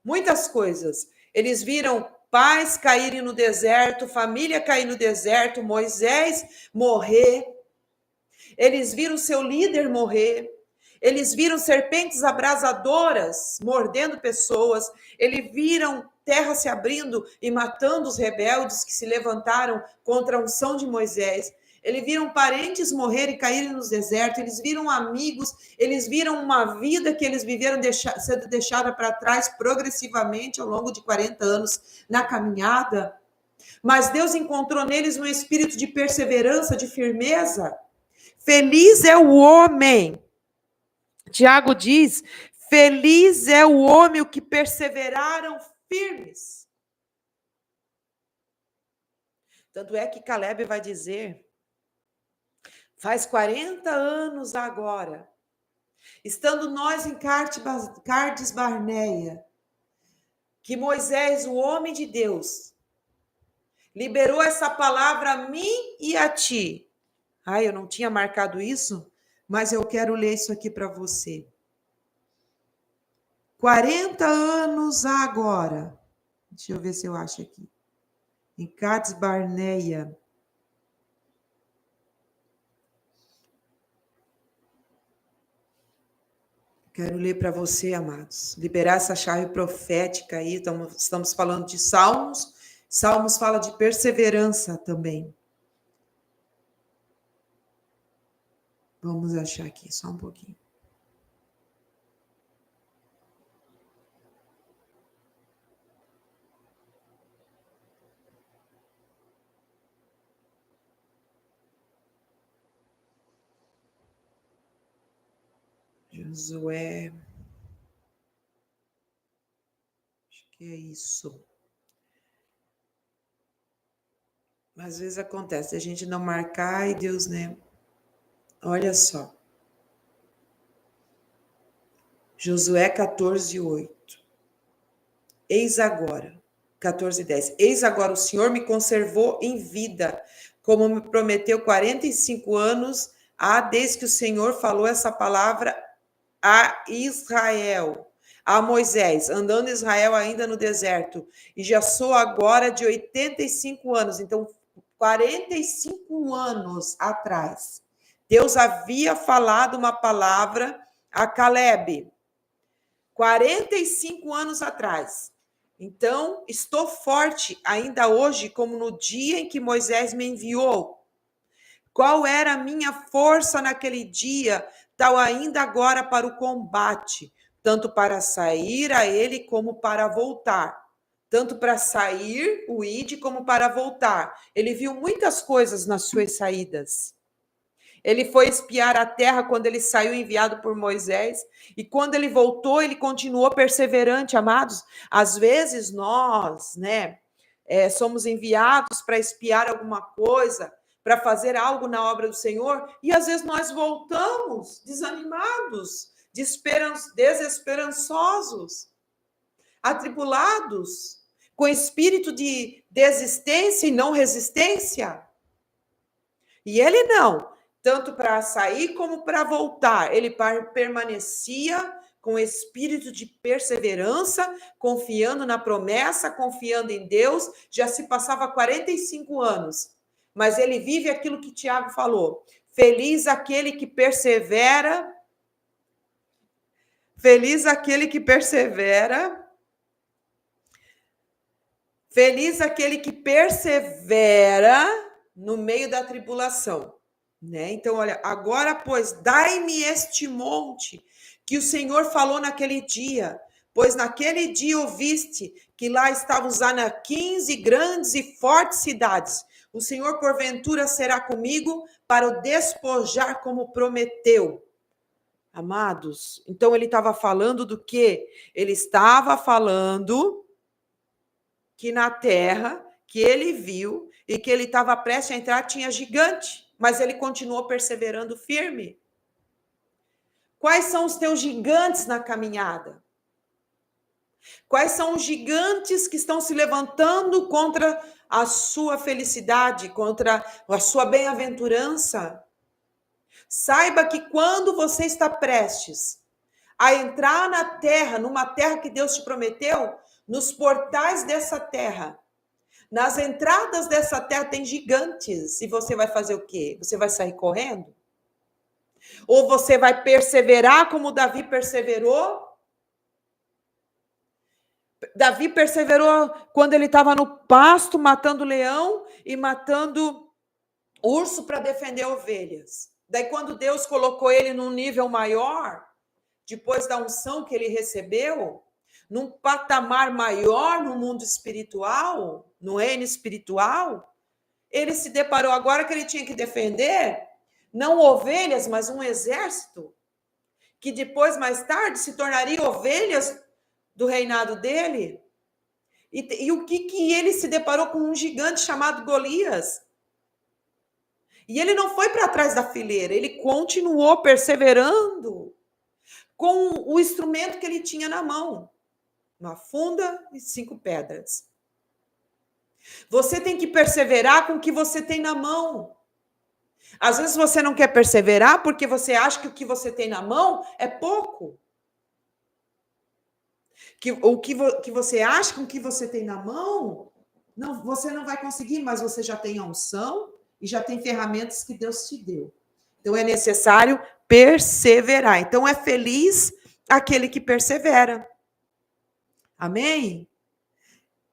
Muitas coisas. Eles viram pais caírem no deserto, família cair no deserto, Moisés morrer. Eles viram seu líder morrer. Eles viram serpentes abrasadoras mordendo pessoas. Eles viram terra se abrindo e matando os rebeldes que se levantaram contra a unção de Moisés. Eles viram parentes morrerem e caírem nos desertos, eles viram amigos, eles viram uma vida que eles viveram sendo deixada para trás progressivamente ao longo de 40 anos na caminhada. Mas Deus encontrou neles um espírito de perseverança, de firmeza. Feliz é o homem. Tiago diz: feliz é o homem o que perseveraram firmes. Tanto é que Caleb vai dizer, faz 40 anos agora, estando nós em Cardes Barneia, que Moisés, o homem de Deus, liberou essa palavra a mim e a ti. Eu não tinha marcado isso, mas eu quero ler isso aqui para você. 40 anos agora. Deixa eu ver se eu acho aqui. Em Cades Barneia. Quero ler para você, amados. Liberar essa chave profética aí. Estamos falando de Salmos. Salmos fala de perseverança também. Vamos achar aqui, só um pouquinho. Josué. Acho que é isso. Às vezes acontece a gente não marcar e Deus, né? Olha só. Josué 14:8. Eis agora, 14:10. Eis agora o Senhor me conservou em vida, como me prometeu 45 anos há desde que o Senhor falou essa palavra a Israel, a Moisés, andando Israel ainda no deserto. E já sou agora de 85 anos, então 45 anos atrás. Deus havia falado uma palavra a Caleb, 45 anos atrás. Então, estou forte ainda hoje, como no dia em que Moisés me enviou. Qual era a minha força naquele dia, tal ainda agora para o combate, tanto para sair a ele como para voltar. Tanto para sair, o ide, como para voltar. Ele viu muitas coisas nas suas saídas. Ele foi espiar a terra quando ele saiu enviado por Moisés. E quando ele voltou, ele continuou perseverante, amados. Às vezes nós, somos enviados para espiar alguma coisa, para fazer algo na obra do Senhor, e às vezes nós voltamos desanimados, desesperançosos, atribulados, com espírito de desistência e não resistência. E ele não. Tanto para sair como para voltar. Ele permanecia com espírito de perseverança, confiando na promessa, confiando em Deus. Já se passava 45 anos. Mas ele vive aquilo que Tiago falou. Feliz aquele que persevera. Feliz aquele que persevera. Feliz aquele que persevera no meio da tribulação. Então, olha, agora, pois, dai-me este monte que o Senhor falou naquele dia, pois naquele dia ouviste que lá estavam os anaquins e grandes e fortes cidades. O Senhor, porventura, será comigo para o despojar como prometeu. Amados, então ele estava falando do quê? Ele estava falando que na terra que ele viu e que ele estava prestes a entrar tinha gigante. Mas ele continuou perseverando firme. Quais são os teus gigantes na caminhada? Quais são os gigantes que estão se levantando contra a sua felicidade, contra a sua bem-aventurança? Saiba que quando você está prestes a entrar na terra, numa terra que Deus te prometeu, nos portais dessa terra, nas entradas dessa terra tem gigantes. E você vai fazer o quê? Você vai sair correndo? Ou você vai perseverar como Davi perseverou? Davi perseverou quando ele estava no pasto, matando leão e matando urso para defender ovelhas. Daí, quando Deus colocou ele num nível maior, depois da unção que ele recebeu, num patamar maior no mundo espiritual, no reino espiritual, ele se deparou agora que ele tinha que defender não ovelhas, mas um exército, que depois, mais tarde, se tornaria ovelhas do reinado dele. E o que ele se deparou com um gigante chamado Golias. E ele não foi para trás da fileira, ele continuou perseverando com o instrumento que ele tinha na mão, uma funda e 5 pedras. Você tem que perseverar com o que você tem na mão. Às vezes você não quer perseverar porque você acha que o que você tem na mão é pouco. Que você acha que o que você tem na mão, não, você não vai conseguir, mas você já tem a unção e já tem ferramentas que Deus te deu. Então é necessário perseverar. Então é feliz aquele que persevera. Amém?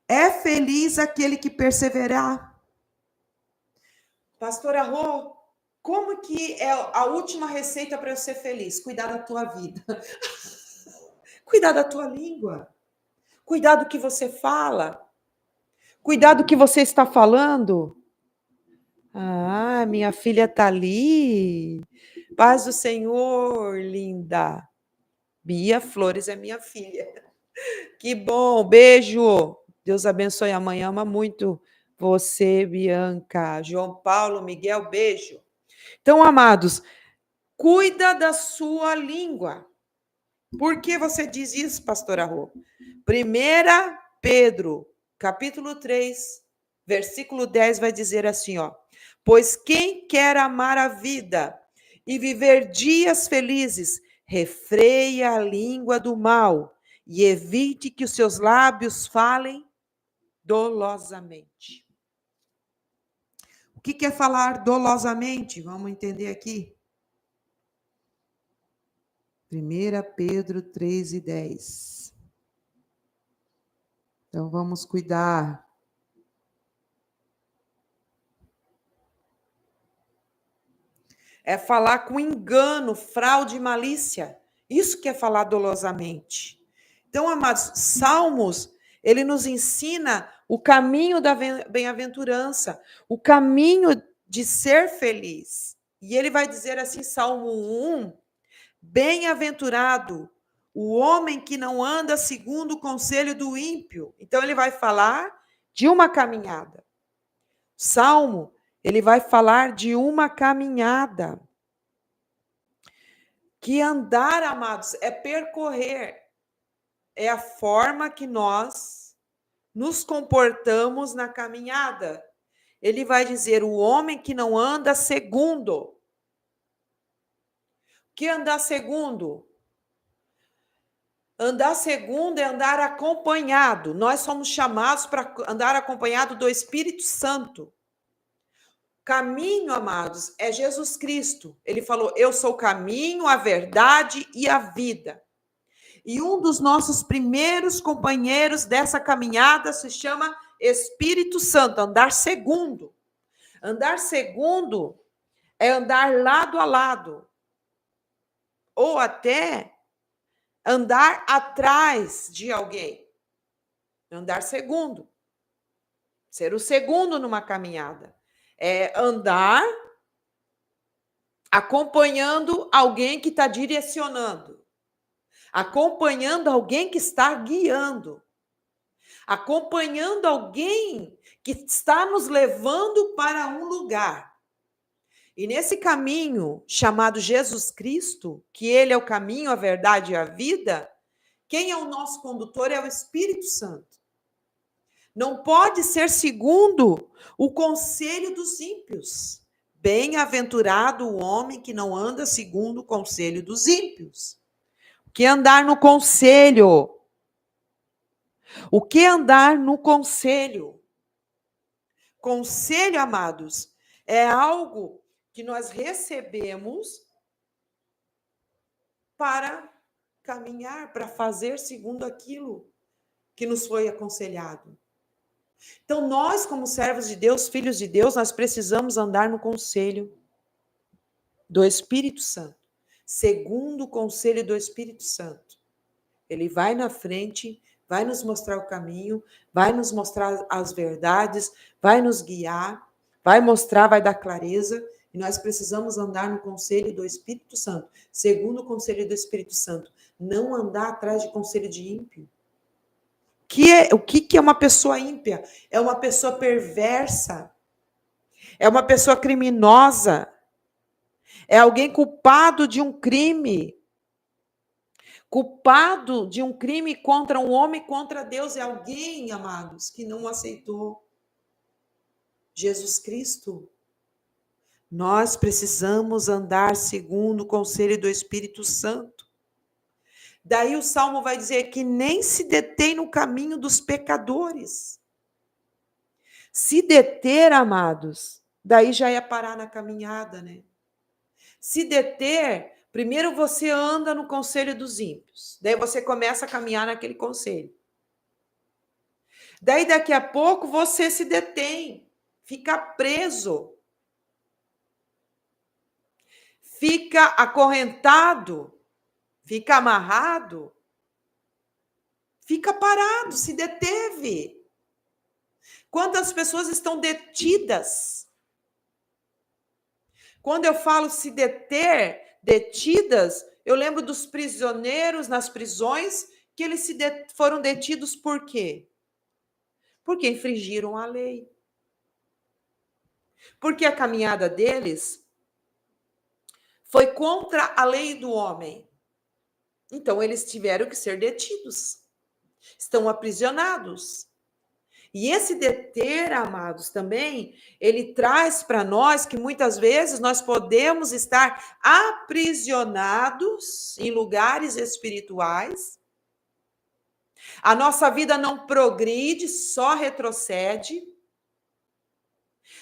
É feliz aquele que perseverar. Pastora Rô, como que é a última receita para eu ser feliz? Cuidar da tua vida. Cuidar da tua língua. Cuidar do que você fala. Cuidar do que você está falando. Ah, minha filha está ali. Paz do Senhor, linda. Bia Flores é minha filha. Que bom, beijo. Deus abençoe a mãe, ama muito você, Bianca. João Paulo, Miguel, beijo. Então, amados, cuida da sua língua. Por que você diz isso, pastora Rô? 1 Pedro, capítulo 3, versículo 10 vai dizer assim, ó: pois quem quer amar a vida e viver dias felizes, refreia a língua do mal e evite que os seus lábios falem dolosamente. O que é falar dolosamente? Vamos entender aqui. 1 Pedro 3 e 10. Então, vamos cuidar. É falar com engano, fraude e malícia. Isso que é falar dolosamente. Então, amados, Salmos, ele nos ensina o caminho da bem-aventurança, o caminho de ser feliz. E ele vai dizer assim, Salmo 1, bem-aventurado o homem que não anda segundo o conselho do ímpio. Então, ele vai falar de uma caminhada. Salmo, ele vai falar de uma caminhada. Que andar, amados, é percorrer. É a forma que nós nos comportamos na caminhada. Ele vai dizer, o homem que não anda segundo. Que andar segundo? Andar segundo é andar acompanhado. Nós somos chamados para andar acompanhado do Espírito Santo. Caminho, amados, é Jesus Cristo. Ele falou, eu sou o caminho, a verdade e a vida. E um dos nossos primeiros companheiros dessa caminhada se chama Espírito Santo, andar segundo. Andar segundo é andar lado a lado. Ou até andar atrás de alguém. Andar segundo. Ser o segundo numa caminhada. É andar acompanhando alguém que está direcionando. Acompanhando alguém que está guiando. Acompanhando alguém que está nos levando para um lugar. E nesse caminho chamado Jesus Cristo, que ele é o caminho, a verdade e a vida, quem é o nosso condutor é o Espírito Santo. Não pode ser segundo o conselho dos ímpios. Bem-aventurado o homem que não anda segundo o conselho dos ímpios. Que andar no conselho. O que andar no conselho? Conselho, amados, é algo que nós recebemos para caminhar, para fazer segundo aquilo que nos foi aconselhado. Então, nós, como servos de Deus, filhos de Deus, nós precisamos andar no conselho do Espírito Santo, segundo o conselho do Espírito Santo. Ele vai na frente, vai nos mostrar o caminho, vai nos mostrar as verdades, vai nos guiar, vai mostrar, vai dar clareza, e nós precisamos andar no conselho do Espírito Santo, segundo o conselho do Espírito Santo, não andar atrás de conselho de ímpio. O que é uma pessoa ímpia? É uma pessoa perversa, é uma pessoa criminosa, é alguém culpado de um crime. Culpado de um crime contra um homem, contra Deus, é alguém, amados, que não aceitou Jesus Cristo. Nós precisamos andar segundo o conselho do Espírito Santo. Daí o Salmo vai dizer que nem se detém no caminho dos pecadores. Se deter, amados, daí já é parar na caminhada, né? Se deter, primeiro você anda no conselho dos ímpios. Daí você começa a caminhar naquele conselho. Daí, daqui a pouco, você se detém, fica preso, fica acorrentado, fica amarrado, fica parado, se deteve. Quantas pessoas estão detidas? Quando eu falo se deter, detidas, eu lembro dos prisioneiros nas prisões que eles foram detidos por quê? Porque infringiram a lei. Porque a caminhada deles foi contra a lei do homem. Então, eles tiveram que ser detidos. Estão aprisionados. E esse deter, amados, também, ele traz para nós que muitas vezes nós podemos estar aprisionados em lugares espirituais. A nossa vida não progride, só retrocede.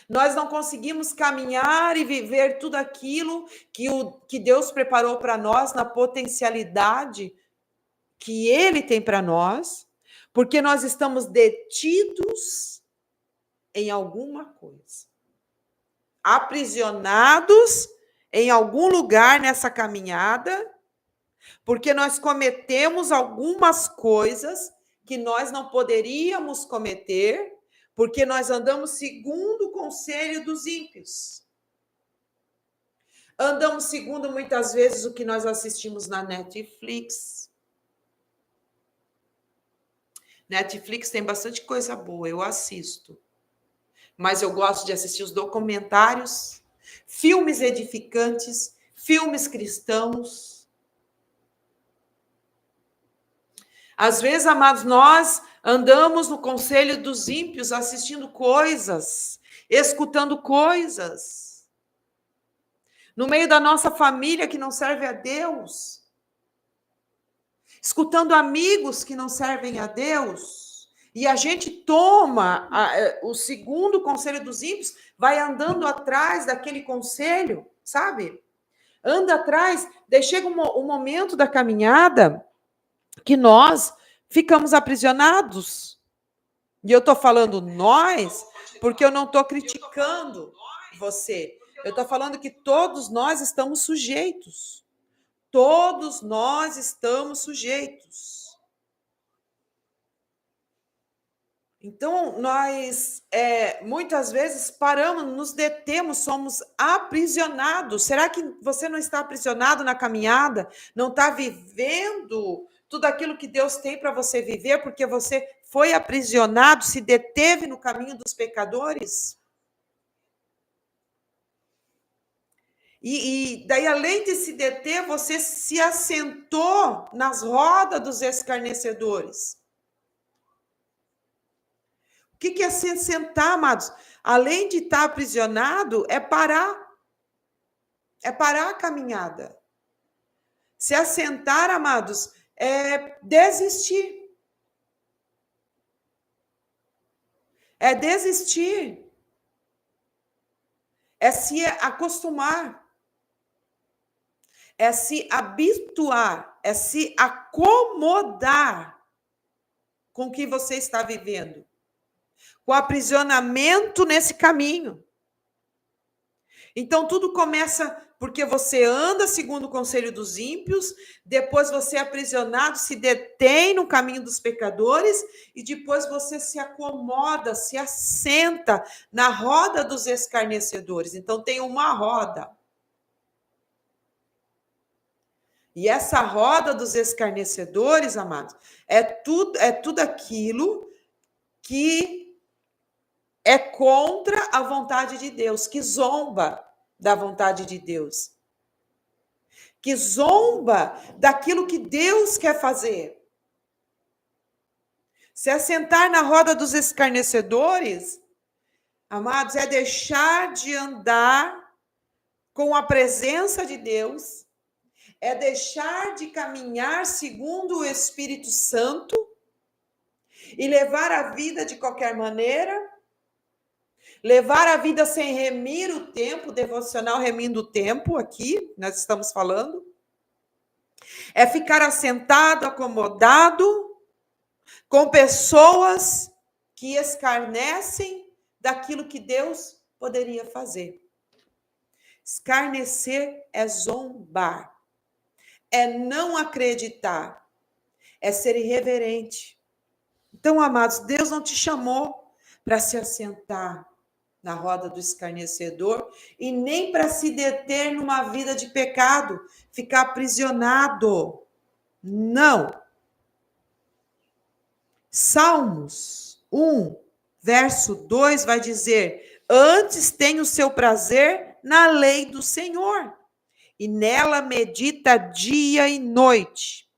Nós não conseguimos caminhar e viver tudo aquilo que Deus preparou para nós na potencialidade que Ele tem para nós, porque nós estamos detidos em alguma coisa, aprisionados em algum lugar nessa caminhada, porque nós cometemos algumas coisas que nós não poderíamos cometer, porque nós andamos segundo o conselho dos ímpios. Andamos segundo, muitas vezes, o que nós assistimos na Netflix. Netflix tem bastante coisa boa, eu assisto. Mas eu gosto de assistir os documentários, filmes edificantes, filmes cristãos. Às vezes, amados, nós andamos no conselho dos ímpios assistindo coisas, escutando coisas. No meio da nossa família que não serve a Deus. Escutando amigos que não servem a Deus. E a gente toma o segundo conselho dos ímpios, vai andando atrás daquele conselho, sabe? Anda atrás, daí chega um momento da caminhada que nós ficamos aprisionados. E eu estou falando nós, porque eu não estou criticando você. Eu estou falando que todos nós estamos sujeitos. Todos nós estamos sujeitos. Então, nós muitas vezes paramos, nos detemos, somos aprisionados. Será que você não está aprisionado na caminhada? Não está vivendo tudo aquilo que Deus tem para você viver, porque você foi aprisionado, se deteve no caminho dos pecadores? E daí, além de se deter, você se assentou nas rodas dos escarnecedores. O que é se sentar, amados? Além de estar aprisionado, é parar. É parar a caminhada. Se assentar, amados, é desistir. É desistir. É se acostumar. É se habituar. É se acomodar com o que você está vivendo. com aprisionamento nesse caminho. Então, tudo começa porque você anda segundo o conselho dos ímpios, depois você é aprisionado, se detém no caminho dos pecadores, e depois você se acomoda, se assenta na roda dos escarnecedores. Então, tem uma roda. E essa roda dos escarnecedores, amados, é tudo aquilo que é contra a vontade de Deus, que zomba da vontade de Deus, que zomba daquilo que Deus quer fazer. Se assentar na roda dos escarnecedores, amados, é deixar de andar com a presença de Deus, é deixar de caminhar segundo o Espírito Santo e levar a vida de qualquer maneira, levar a vida sem remir o tempo, devocional remindo o tempo, aqui nós estamos falando, é ficar assentado, acomodado, com pessoas que escarnecem daquilo que Deus poderia fazer. Escarnecer é zombar, é não acreditar, é ser irreverente. Então, amados, Deus não te chamou para se assentar na roda do escarnecedor e nem para se deter numa vida de pecado, ficar aprisionado. Não. Salmos 1, verso 2 vai dizer: antes tem o seu prazer na lei do Senhor, e nela medita dia e noite.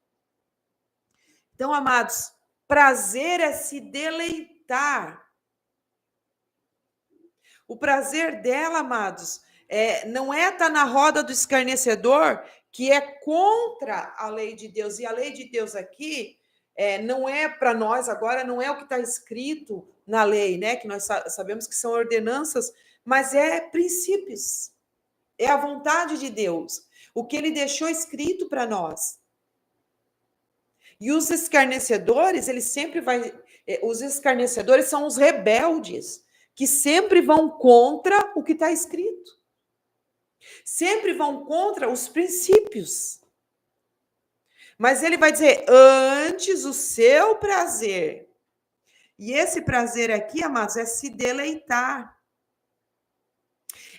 Então, amados, prazer é se deleitar. O prazer dela, amados, não é estar na roda do escarnecedor, que é contra a lei de Deus. E a lei de Deus aqui não é para nós agora, não é o que está escrito na lei, né? Que nós sabemos que são ordenanças, mas é princípios. É a vontade de Deus. O que ele deixou escrito para nós. E os escarnecedores, os escarnecedores são os rebeldes, que sempre vão contra o que está escrito. Sempre vão contra os princípios. Mas ele vai dizer, antes o seu prazer. E esse prazer aqui, amados, é se deleitar.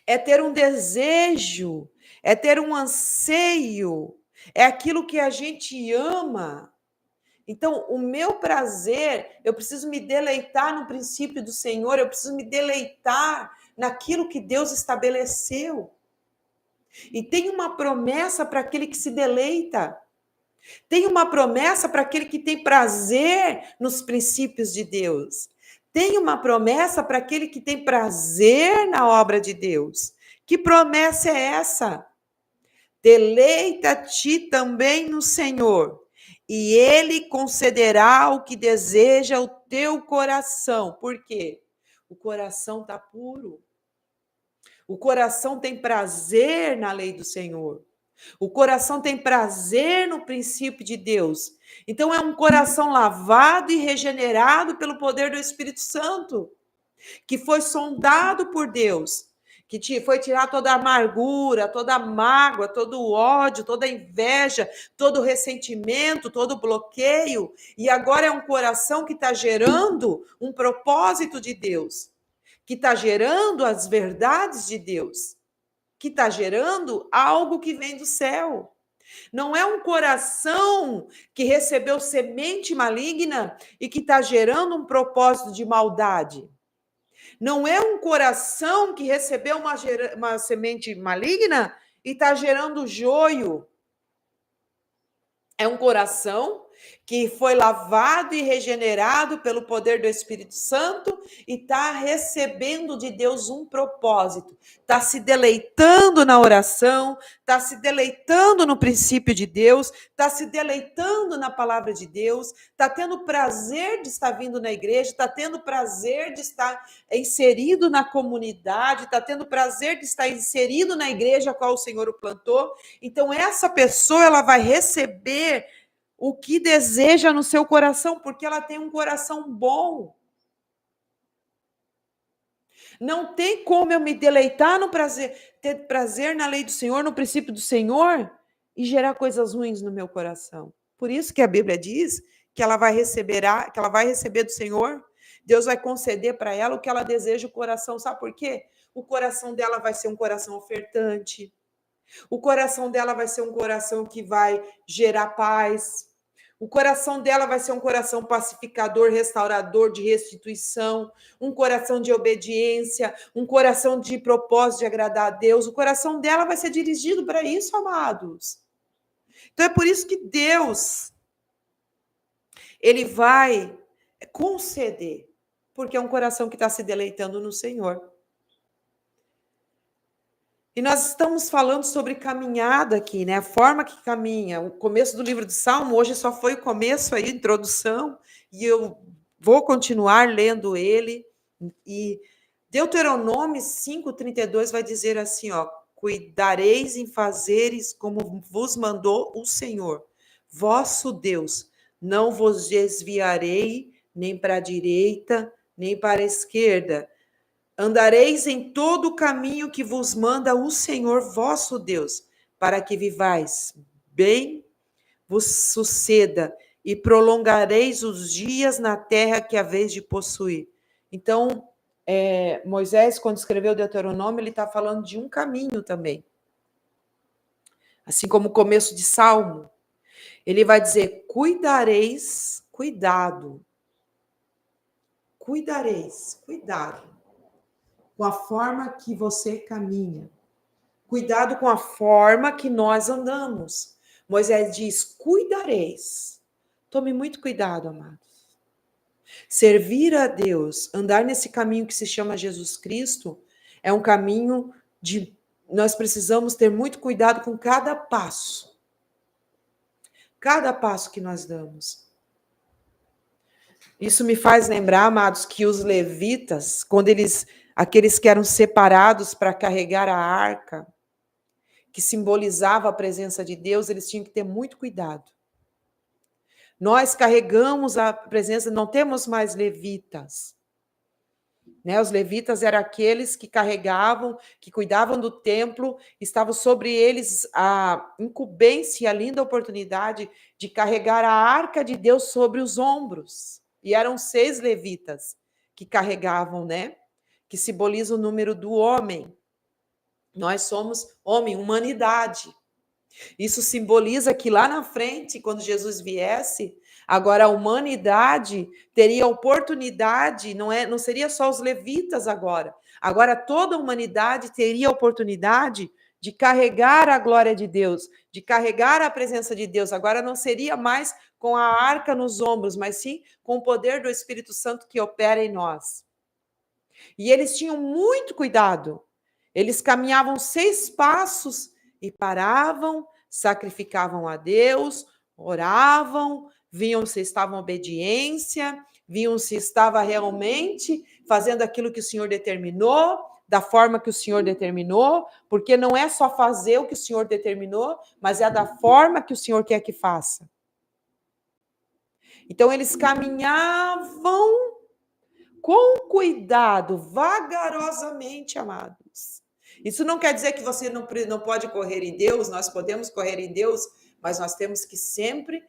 É ter um desejo, é ter um anseio, é aquilo que a gente ama. Então, o meu prazer, eu preciso me deleitar no princípio do Senhor, eu preciso me deleitar naquilo que Deus estabeleceu. E tem uma promessa para aquele que se deleita. Tem uma promessa para aquele que tem prazer nos princípios de Deus. Tem uma promessa para aquele que tem prazer na obra de Deus. Que promessa é essa? Deleita-te também no Senhor, e ele concederá o que deseja o teu coração. Por quê? O coração está puro. O coração tem prazer na lei do Senhor. O coração tem prazer no princípio de Deus. Então, é um coração lavado e regenerado pelo poder do Espírito Santo, que foi sondado por Deus, que foi tirar toda a amargura, toda a mágoa, todo o ódio, toda a inveja, todo o ressentimento, todo o bloqueio. E agora é um coração que está gerando um propósito de Deus, que está gerando as verdades de Deus, que está gerando algo que vem do céu. Não é um coração que recebeu semente maligna e que está gerando um propósito de maldade. Não é um coração que recebeu uma semente maligna e está gerando joio. É um coração que foi lavado e regenerado pelo poder do Espírito Santo e está recebendo de Deus um propósito. Está se deleitando na oração, está se deleitando no princípio de Deus, está se deleitando na palavra de Deus, está tendo prazer de estar vindo na igreja, está tendo prazer de estar inserido na comunidade, está tendo prazer de estar inserido na igreja a qual o Senhor o plantou. Então, essa pessoa ela vai receber o que deseja no seu coração, porque ela tem um coração bom. Não tem como eu me deleitar no prazer, ter prazer na lei do Senhor, no princípio do Senhor, e gerar coisas ruins no meu coração. Por isso que a Bíblia diz que ela vai receber do Senhor, Deus vai conceder para ela o que ela deseja o coração. Sabe por quê? O coração dela vai ser um coração ofertante. O coração dela vai ser um coração que vai gerar paz. O coração dela vai ser um coração pacificador, restaurador, de restituição, um coração de obediência, um coração de propósito de agradar a Deus. O coração dela vai ser dirigido para isso, amados. Então é por isso que Deus, ele vai conceder, porque é um coração que está se deleitando no Senhor. E nós estamos falando sobre caminhada aqui, né? A forma que caminha. O começo do livro de Salmo, hoje só foi o começo aí, introdução, e eu vou continuar lendo ele. E Deuteronômio 5:32 vai dizer assim, ó: cuidareis em fazeres como vos mandou o Senhor, vosso Deus. Não vos desviarei nem para a direita, nem para a esquerda. Andareis em todo o caminho que vos manda o Senhor vosso Deus, para que vivais bem, vos suceda e prolongareis os dias na terra que haveis de possuir. Então, Moisés, quando escreveu o Deuteronômio, ele está falando de um caminho também. Assim como o começo de Salmo, ele vai dizer: cuidareis, cuidado. Cuidareis, cuidado com a forma que você caminha. Cuidado com a forma que nós andamos. Moisés diz: cuidareis. Tome muito cuidado, amados. Servir a Deus, andar nesse caminho que se chama Jesus Cristo, é um caminho de... Nós precisamos ter muito cuidado com cada passo. Cada passo que nós damos. Isso me faz lembrar, amados, que os levitas, quando aqueles que eram separados para carregar a arca, que simbolizava a presença de Deus, eles tinham que ter muito cuidado. Nós carregamos a presença, não temos mais levitas. Né? Os levitas eram aqueles que carregavam, que cuidavam do templo, estava sobre eles a incumbência, a linda oportunidade de carregar a arca de Deus sobre os ombros. E eram 6 levitas que carregavam, né? Que simboliza o número do homem. Nós somos homem, humanidade. Isso simboliza que lá na frente, quando Jesus viesse, agora a humanidade teria oportunidade, não seria só os levitas agora. Agora toda a humanidade teria a oportunidade de carregar a glória de Deus, de carregar a presença de Deus. Agora não seria mais com a arca nos ombros, mas sim com o poder do Espírito Santo que opera em nós. E eles tinham muito cuidado. Eles caminhavam 6 passos e paravam, sacrificavam a Deus, oravam, viam se estavam em obediência, viam se estava realmente fazendo aquilo que o Senhor determinou, da forma que o Senhor determinou, porque não é só fazer o que o Senhor determinou, mas é da forma que o Senhor quer que faça. Então, eles caminhavam com cuidado, vagarosamente, amados. Isso não quer dizer que você não pode correr em Deus, nós podemos correr em Deus, mas nós temos que sempre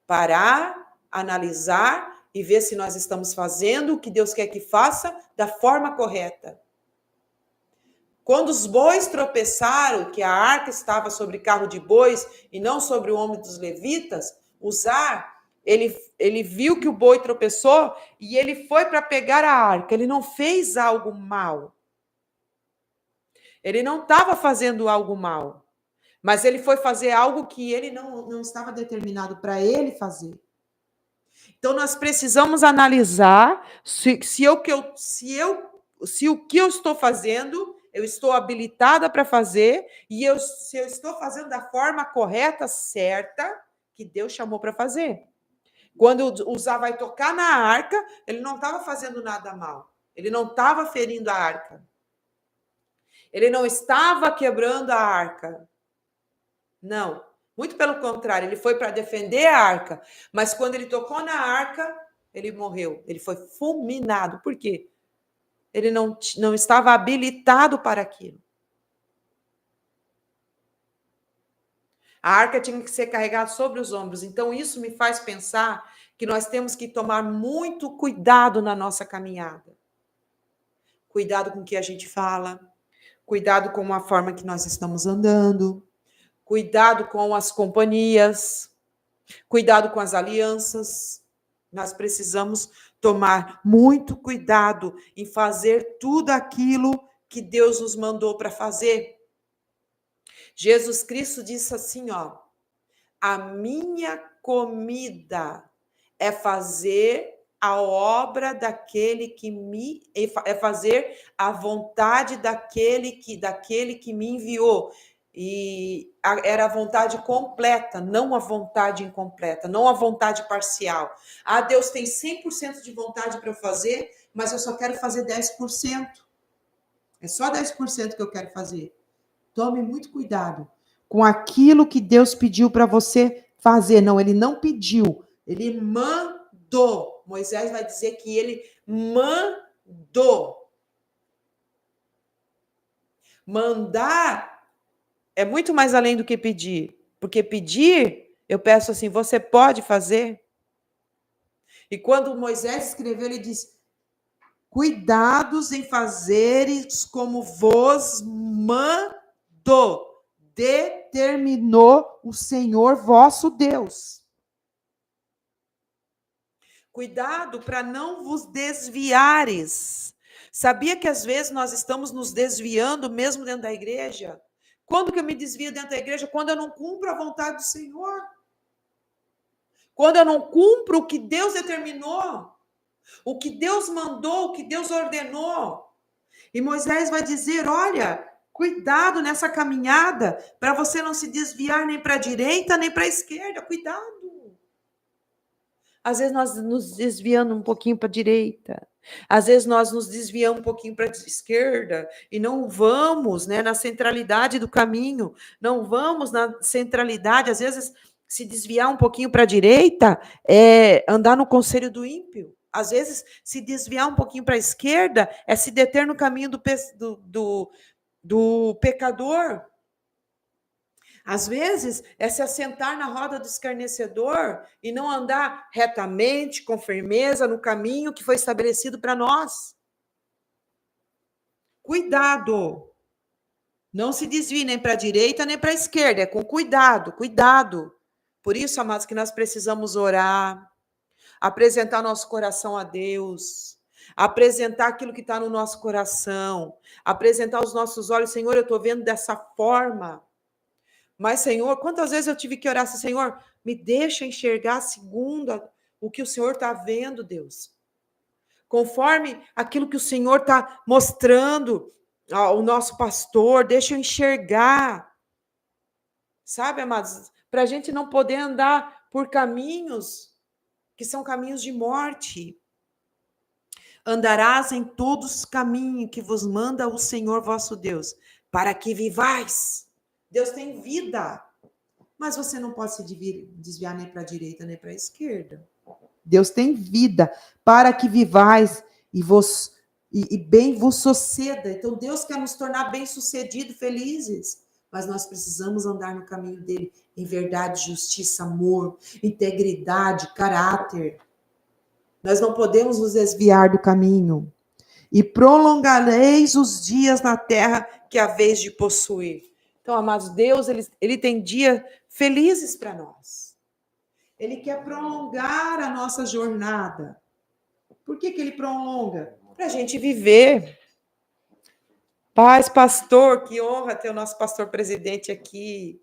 parar, analisar e ver se nós estamos fazendo o que Deus quer que faça da forma correta. Quando os bois tropeçaram, que a arca estava sobre carro de bois e não sobre o ombro dos levitas, Uzá, ele viu que o boi tropeçou e ele foi para pegar a arca. Ele não fez algo mal. Ele não estava fazendo algo mal. Mas ele foi fazer algo que ele não estava determinado para ele fazer. Então, nós precisamos analisar se o que eu estou fazendo, eu estou habilitada para fazer, e se eu estou fazendo da forma correta, certa, que Deus chamou para fazer. Quando Uzá vai tocar na arca, ele não estava fazendo nada mal. Ele não estava ferindo a arca. Ele não estava quebrando a arca. Não. Muito pelo contrário, ele foi para defender a arca. Mas quando ele tocou na arca, ele morreu. Ele foi fulminado. Por quê? ele não estava habilitado para aquilo. A arca tinha que ser carregada sobre os ombros. Então, isso me faz pensar que nós temos que tomar muito cuidado na nossa caminhada. Cuidado com o que a gente fala, cuidado com a forma que nós estamos andando, cuidado com as companhias, cuidado com as alianças. Nós precisamos tomar muito cuidado em fazer tudo aquilo que Deus nos mandou para fazer. Jesus Cristo disse assim, ó: a minha comida é fazer a obra daquele que é fazer a vontade daquele que me enviou. E era a vontade completa, não a vontade incompleta, não a vontade parcial. Ah, Deus tem 100% de vontade para eu fazer, mas eu só quero fazer 10%. É só 10% que eu quero fazer. Tome muito cuidado com aquilo que Deus pediu para você fazer. Não, ele não pediu, ele mandou. Moisés vai dizer que ele mandou. Mandar é muito mais além do que pedir. Porque pedir, eu peço assim, você pode fazer? E quando Moisés escreveu, ele diz: cuidados em fazeres como vos mandou. Determinou o Senhor vosso Deus. Cuidado para não vos desviares. Sabia que às vezes nós estamos nos desviando mesmo dentro da igreja? Quando que eu me desvio dentro da igreja? Quando eu não cumpro a vontade do Senhor. Quando eu não cumpro o que Deus determinou. O que Deus mandou, o que Deus ordenou. E Moisés vai dizer, olha, cuidado nessa caminhada, para você não se desviar nem para a direita, nem para a esquerda. Cuidado. Às vezes nós nos desviamos um pouquinho para a direita. Às vezes nós nos desviamos um pouquinho para a esquerda e não vamos, né, na centralidade do caminho. Não vamos na centralidade. Às vezes, se desviar um pouquinho para a direita é andar no conselho do ímpio. Às vezes, se desviar um pouquinho para a esquerda é se deter no caminho do pecador. Às vezes, é se assentar na roda do escarnecedor e não andar retamente, com firmeza, no caminho que foi estabelecido para nós. Cuidado! Não se desvie nem para a direita, nem para a esquerda. É com cuidado, cuidado. Por isso, amados, que nós precisamos orar, apresentar nosso coração a Deus, apresentar aquilo que está no nosso coração, apresentar os nossos olhos. Senhor, eu estou vendo dessa forma. Mas, Senhor, quantas vezes eu tive que orar assim, Senhor, me deixa enxergar segundo o que o Senhor está vendo, Deus. Conforme aquilo que o Senhor está mostrando ao nosso pastor, deixa eu enxergar. Sabe, amados? Para a gente não poder andar por caminhos que são caminhos de morte. Andarás em todos os caminhos que vos manda o Senhor vosso Deus, para que vivais. Deus tem vida, mas você não pode se desviar nem para a direita nem para a esquerda. Deus tem vida para que vivais e bem vos suceda. Então Deus quer nos tornar bem-sucedidos, felizes, mas nós precisamos andar no caminho dele em verdade, justiça, amor, integridade, caráter. Nós não podemos nos desviar do caminho. E prolongareis os dias na terra que haveis de possuir. Então, amados, Deus, ele tem dias felizes para nós. Ele quer prolongar a nossa jornada. Por que ele prolonga? Para a gente viver. Paz, pastor, que honra ter o nosso pastor presidente aqui.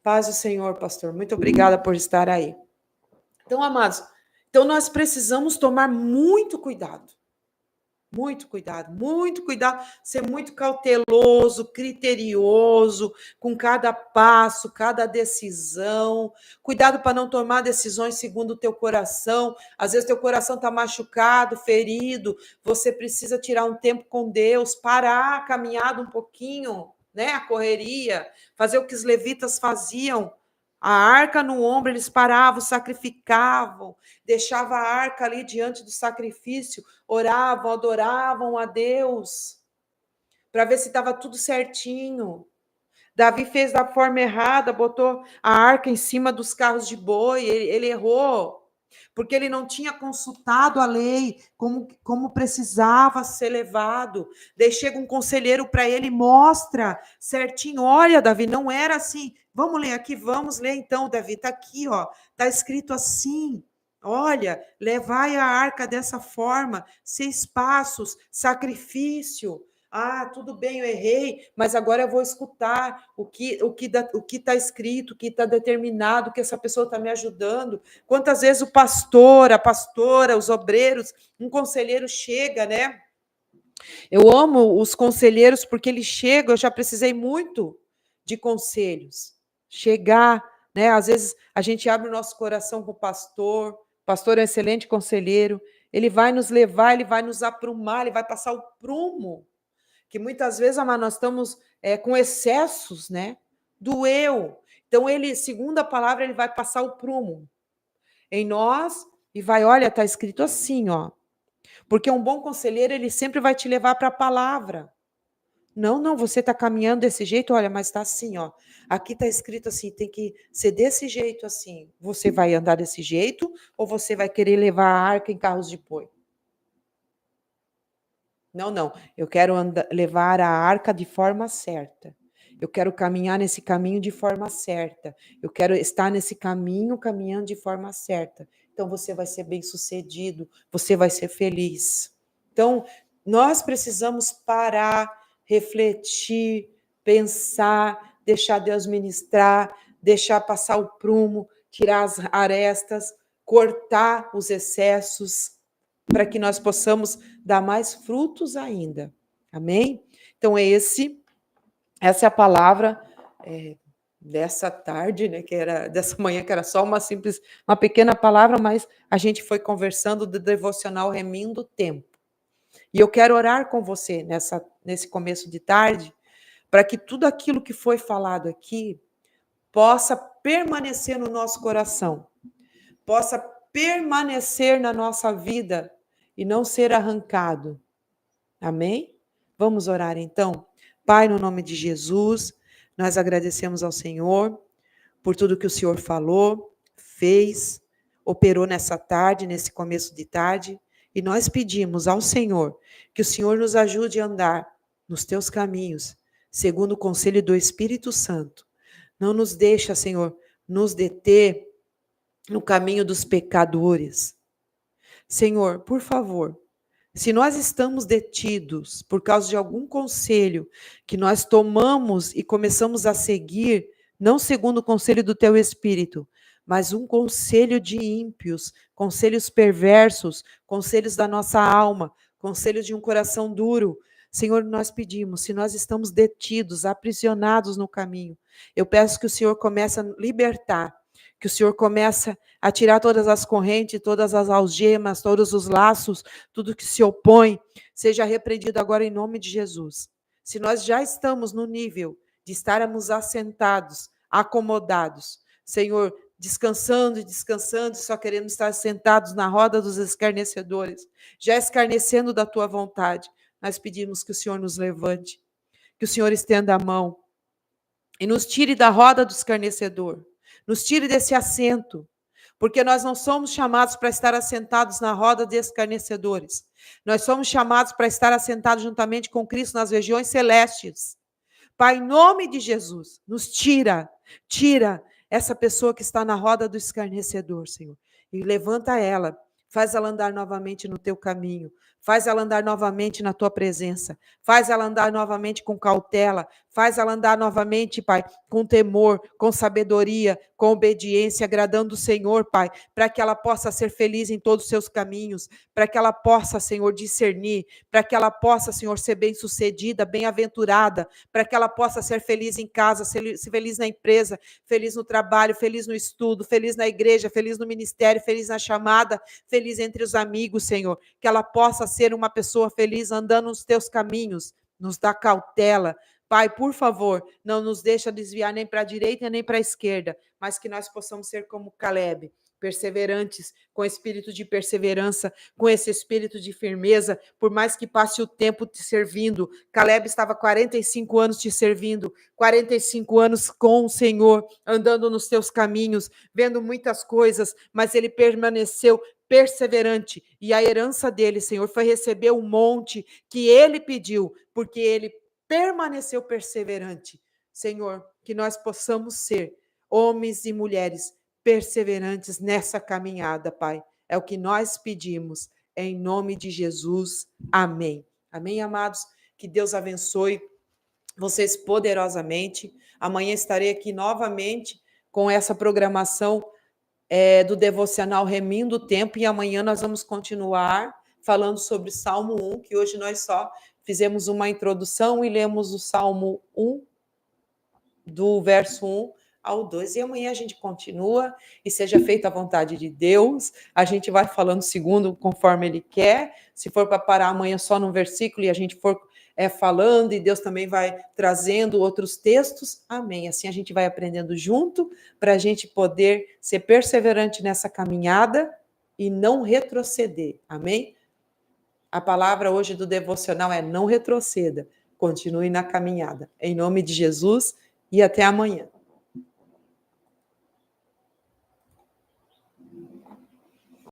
Paz do Senhor, pastor. Muito obrigada por estar aí. Então, amados, nós precisamos tomar muito cuidado. Muito cuidado, ser muito cauteloso, criterioso, com cada passo, cada decisão. Cuidado para não tomar decisões segundo o teu coração. Às vezes teu coração está machucado, ferido, você precisa tirar um tempo com Deus, parar a caminhada um pouquinho, né? A correria, fazer o que os levitas faziam, A arca no ombro, eles paravam, sacrificavam, deixavam a arca ali diante do sacrifício, oravam, adoravam a Deus, para ver se estava tudo certinho. Davi fez da forma errada, botou a arca em cima dos carros de boi, ele errou, porque ele não tinha consultado a lei, como precisava ser levado. Daí chega um conselheiro para ele e mostra certinho, olha, Davi, não era assim. Vamos ler aqui, vamos ler então, Davi, está aqui, ó, está escrito assim. Olha, levai a arca dessa forma, 6 passos, sacrifício. Ah, tudo bem, eu errei, mas agora eu vou escutar o que está escrito, o que está determinado, que essa pessoa está me ajudando. Quantas vezes o pastor, a pastora, os obreiros, um conselheiro chega, né? Eu amo os conselheiros porque eles chegam, eu já precisei muito de conselhos. Chegar, né? Às vezes a gente abre o nosso coração com o pastor é um excelente conselheiro, ele vai nos levar, ele vai nos aprumar, ele vai passar o prumo que muitas vezes, amado, nós estamos com excessos, né, do eu. Então, ele, segundo a palavra, ele vai passar o prumo em nós e vai, olha, está escrito assim, ó. Porque um bom conselheiro, ele sempre vai te levar para a palavra. Não, você está caminhando desse jeito, olha, mas está assim, ó. Aqui está escrito assim, tem que ser desse jeito assim. Você vai andar desse jeito ou você vai querer levar a arca em carros de boi? Não. Eu quero levar a arca de forma certa. Eu quero caminhar nesse caminho de forma certa. Eu quero estar nesse caminho caminhando de forma certa. Então você vai ser bem-sucedido, você vai ser feliz. Então, nós precisamos parar, refletir, pensar, deixar Deus ministrar, deixar passar o prumo, tirar as arestas, cortar os excessos, para que nós possamos dar mais frutos ainda. Amém? Então, essa é a palavra dessa tarde, né, dessa manhã, que era só uma pequena palavra, mas a gente foi conversando do devocional Remindo o Tempo. E eu quero orar com você nesse começo de tarde, para que tudo aquilo que foi falado aqui possa permanecer no nosso coração, possa permanecer na nossa vida e não ser arrancado. Amém? Vamos orar então? Pai, no nome de Jesus, nós agradecemos ao Senhor por tudo que o Senhor falou, fez, operou nessa tarde, nesse começo de tarde, e nós pedimos ao Senhor que o Senhor nos ajude a andar nos teus caminhos, segundo o conselho do Espírito Santo. Não nos deixa, Senhor, nos deter no caminho dos pecadores. Senhor, por favor, se nós estamos detidos por causa de algum conselho que nós tomamos e começamos a seguir, não segundo o conselho do teu Espírito, mas um conselho de ímpios, conselhos perversos, conselhos da nossa alma, conselhos de um coração duro, Senhor, nós pedimos, se nós estamos detidos, aprisionados no caminho, eu peço que o Senhor comece a libertar, que o Senhor comece a tirar todas as correntes, todas as algemas, todos os laços, tudo que se opõe, seja repreendido agora em nome de Jesus. Se nós já estamos no nível de estarmos assentados, acomodados, Senhor, descansando, só querendo estar sentados na roda dos escarnecedores, já escarnecendo da tua vontade, nós pedimos que o Senhor nos levante, que o Senhor estenda a mão e nos tire da roda do escarnecedor, nos tire desse assento, porque nós não somos chamados para estar assentados na roda de escarnecedores. Nós somos chamados para estar assentados juntamente com Cristo nas regiões celestes. Pai, em nome de Jesus, nos tira essa pessoa que está na roda do escarnecedor, Senhor, e levanta ela, faz ela andar novamente no teu caminho, faz ela andar novamente na tua presença, faz ela andar novamente com cautela, faz ela andar novamente, Pai, com temor, com sabedoria, com obediência, agradando o Senhor, Pai, para que ela possa ser feliz em todos os seus caminhos, para que ela possa, Senhor, discernir, para que ela possa, Senhor, ser bem-sucedida, bem-aventurada, para que ela possa ser feliz em casa, ser feliz na empresa, feliz no trabalho, feliz no estudo, feliz na igreja, feliz no ministério, feliz na chamada, feliz entre os amigos, Senhor, que ela possa ser uma pessoa feliz andando nos teus caminhos. Nos dá cautela, Pai, por favor, não nos deixa desviar nem para a direita nem para a esquerda, mas que nós possamos ser como Caleb, perseverantes, com espírito de perseverança, com esse espírito de firmeza, por mais que passe o tempo te servindo. Caleb estava 45 anos te servindo, 45 anos com o Senhor, andando nos teus caminhos, vendo muitas coisas, mas ele permaneceu perseverante, e a herança dele, Senhor, foi receber um monte que ele pediu, porque ele permaneceu perseverante. Senhor, que nós possamos ser homens e mulheres perseverantes nessa caminhada, Pai. É o que nós pedimos, em nome de Jesus. Amém. Amém, amados? Que Deus abençoe vocês poderosamente. Amanhã estarei aqui novamente com essa programação do devocional Remindo o Tempo, e amanhã nós vamos continuar falando sobre Salmo 1, que hoje nós só fizemos uma introdução e lemos o Salmo 1, do verso 1 ao 2. E amanhã a gente continua, e seja feita a vontade de Deus. A gente vai falando segundo conforme Ele quer. Se for para parar amanhã só num versículo e a gente for falando, e Deus também vai trazendo outros textos, amém. Assim a gente vai aprendendo junto, para a gente poder ser perseverante nessa caminhada e não retroceder, amém? A palavra hoje do devocional é: não retroceda, continue na caminhada. Em nome de Jesus, e até amanhã.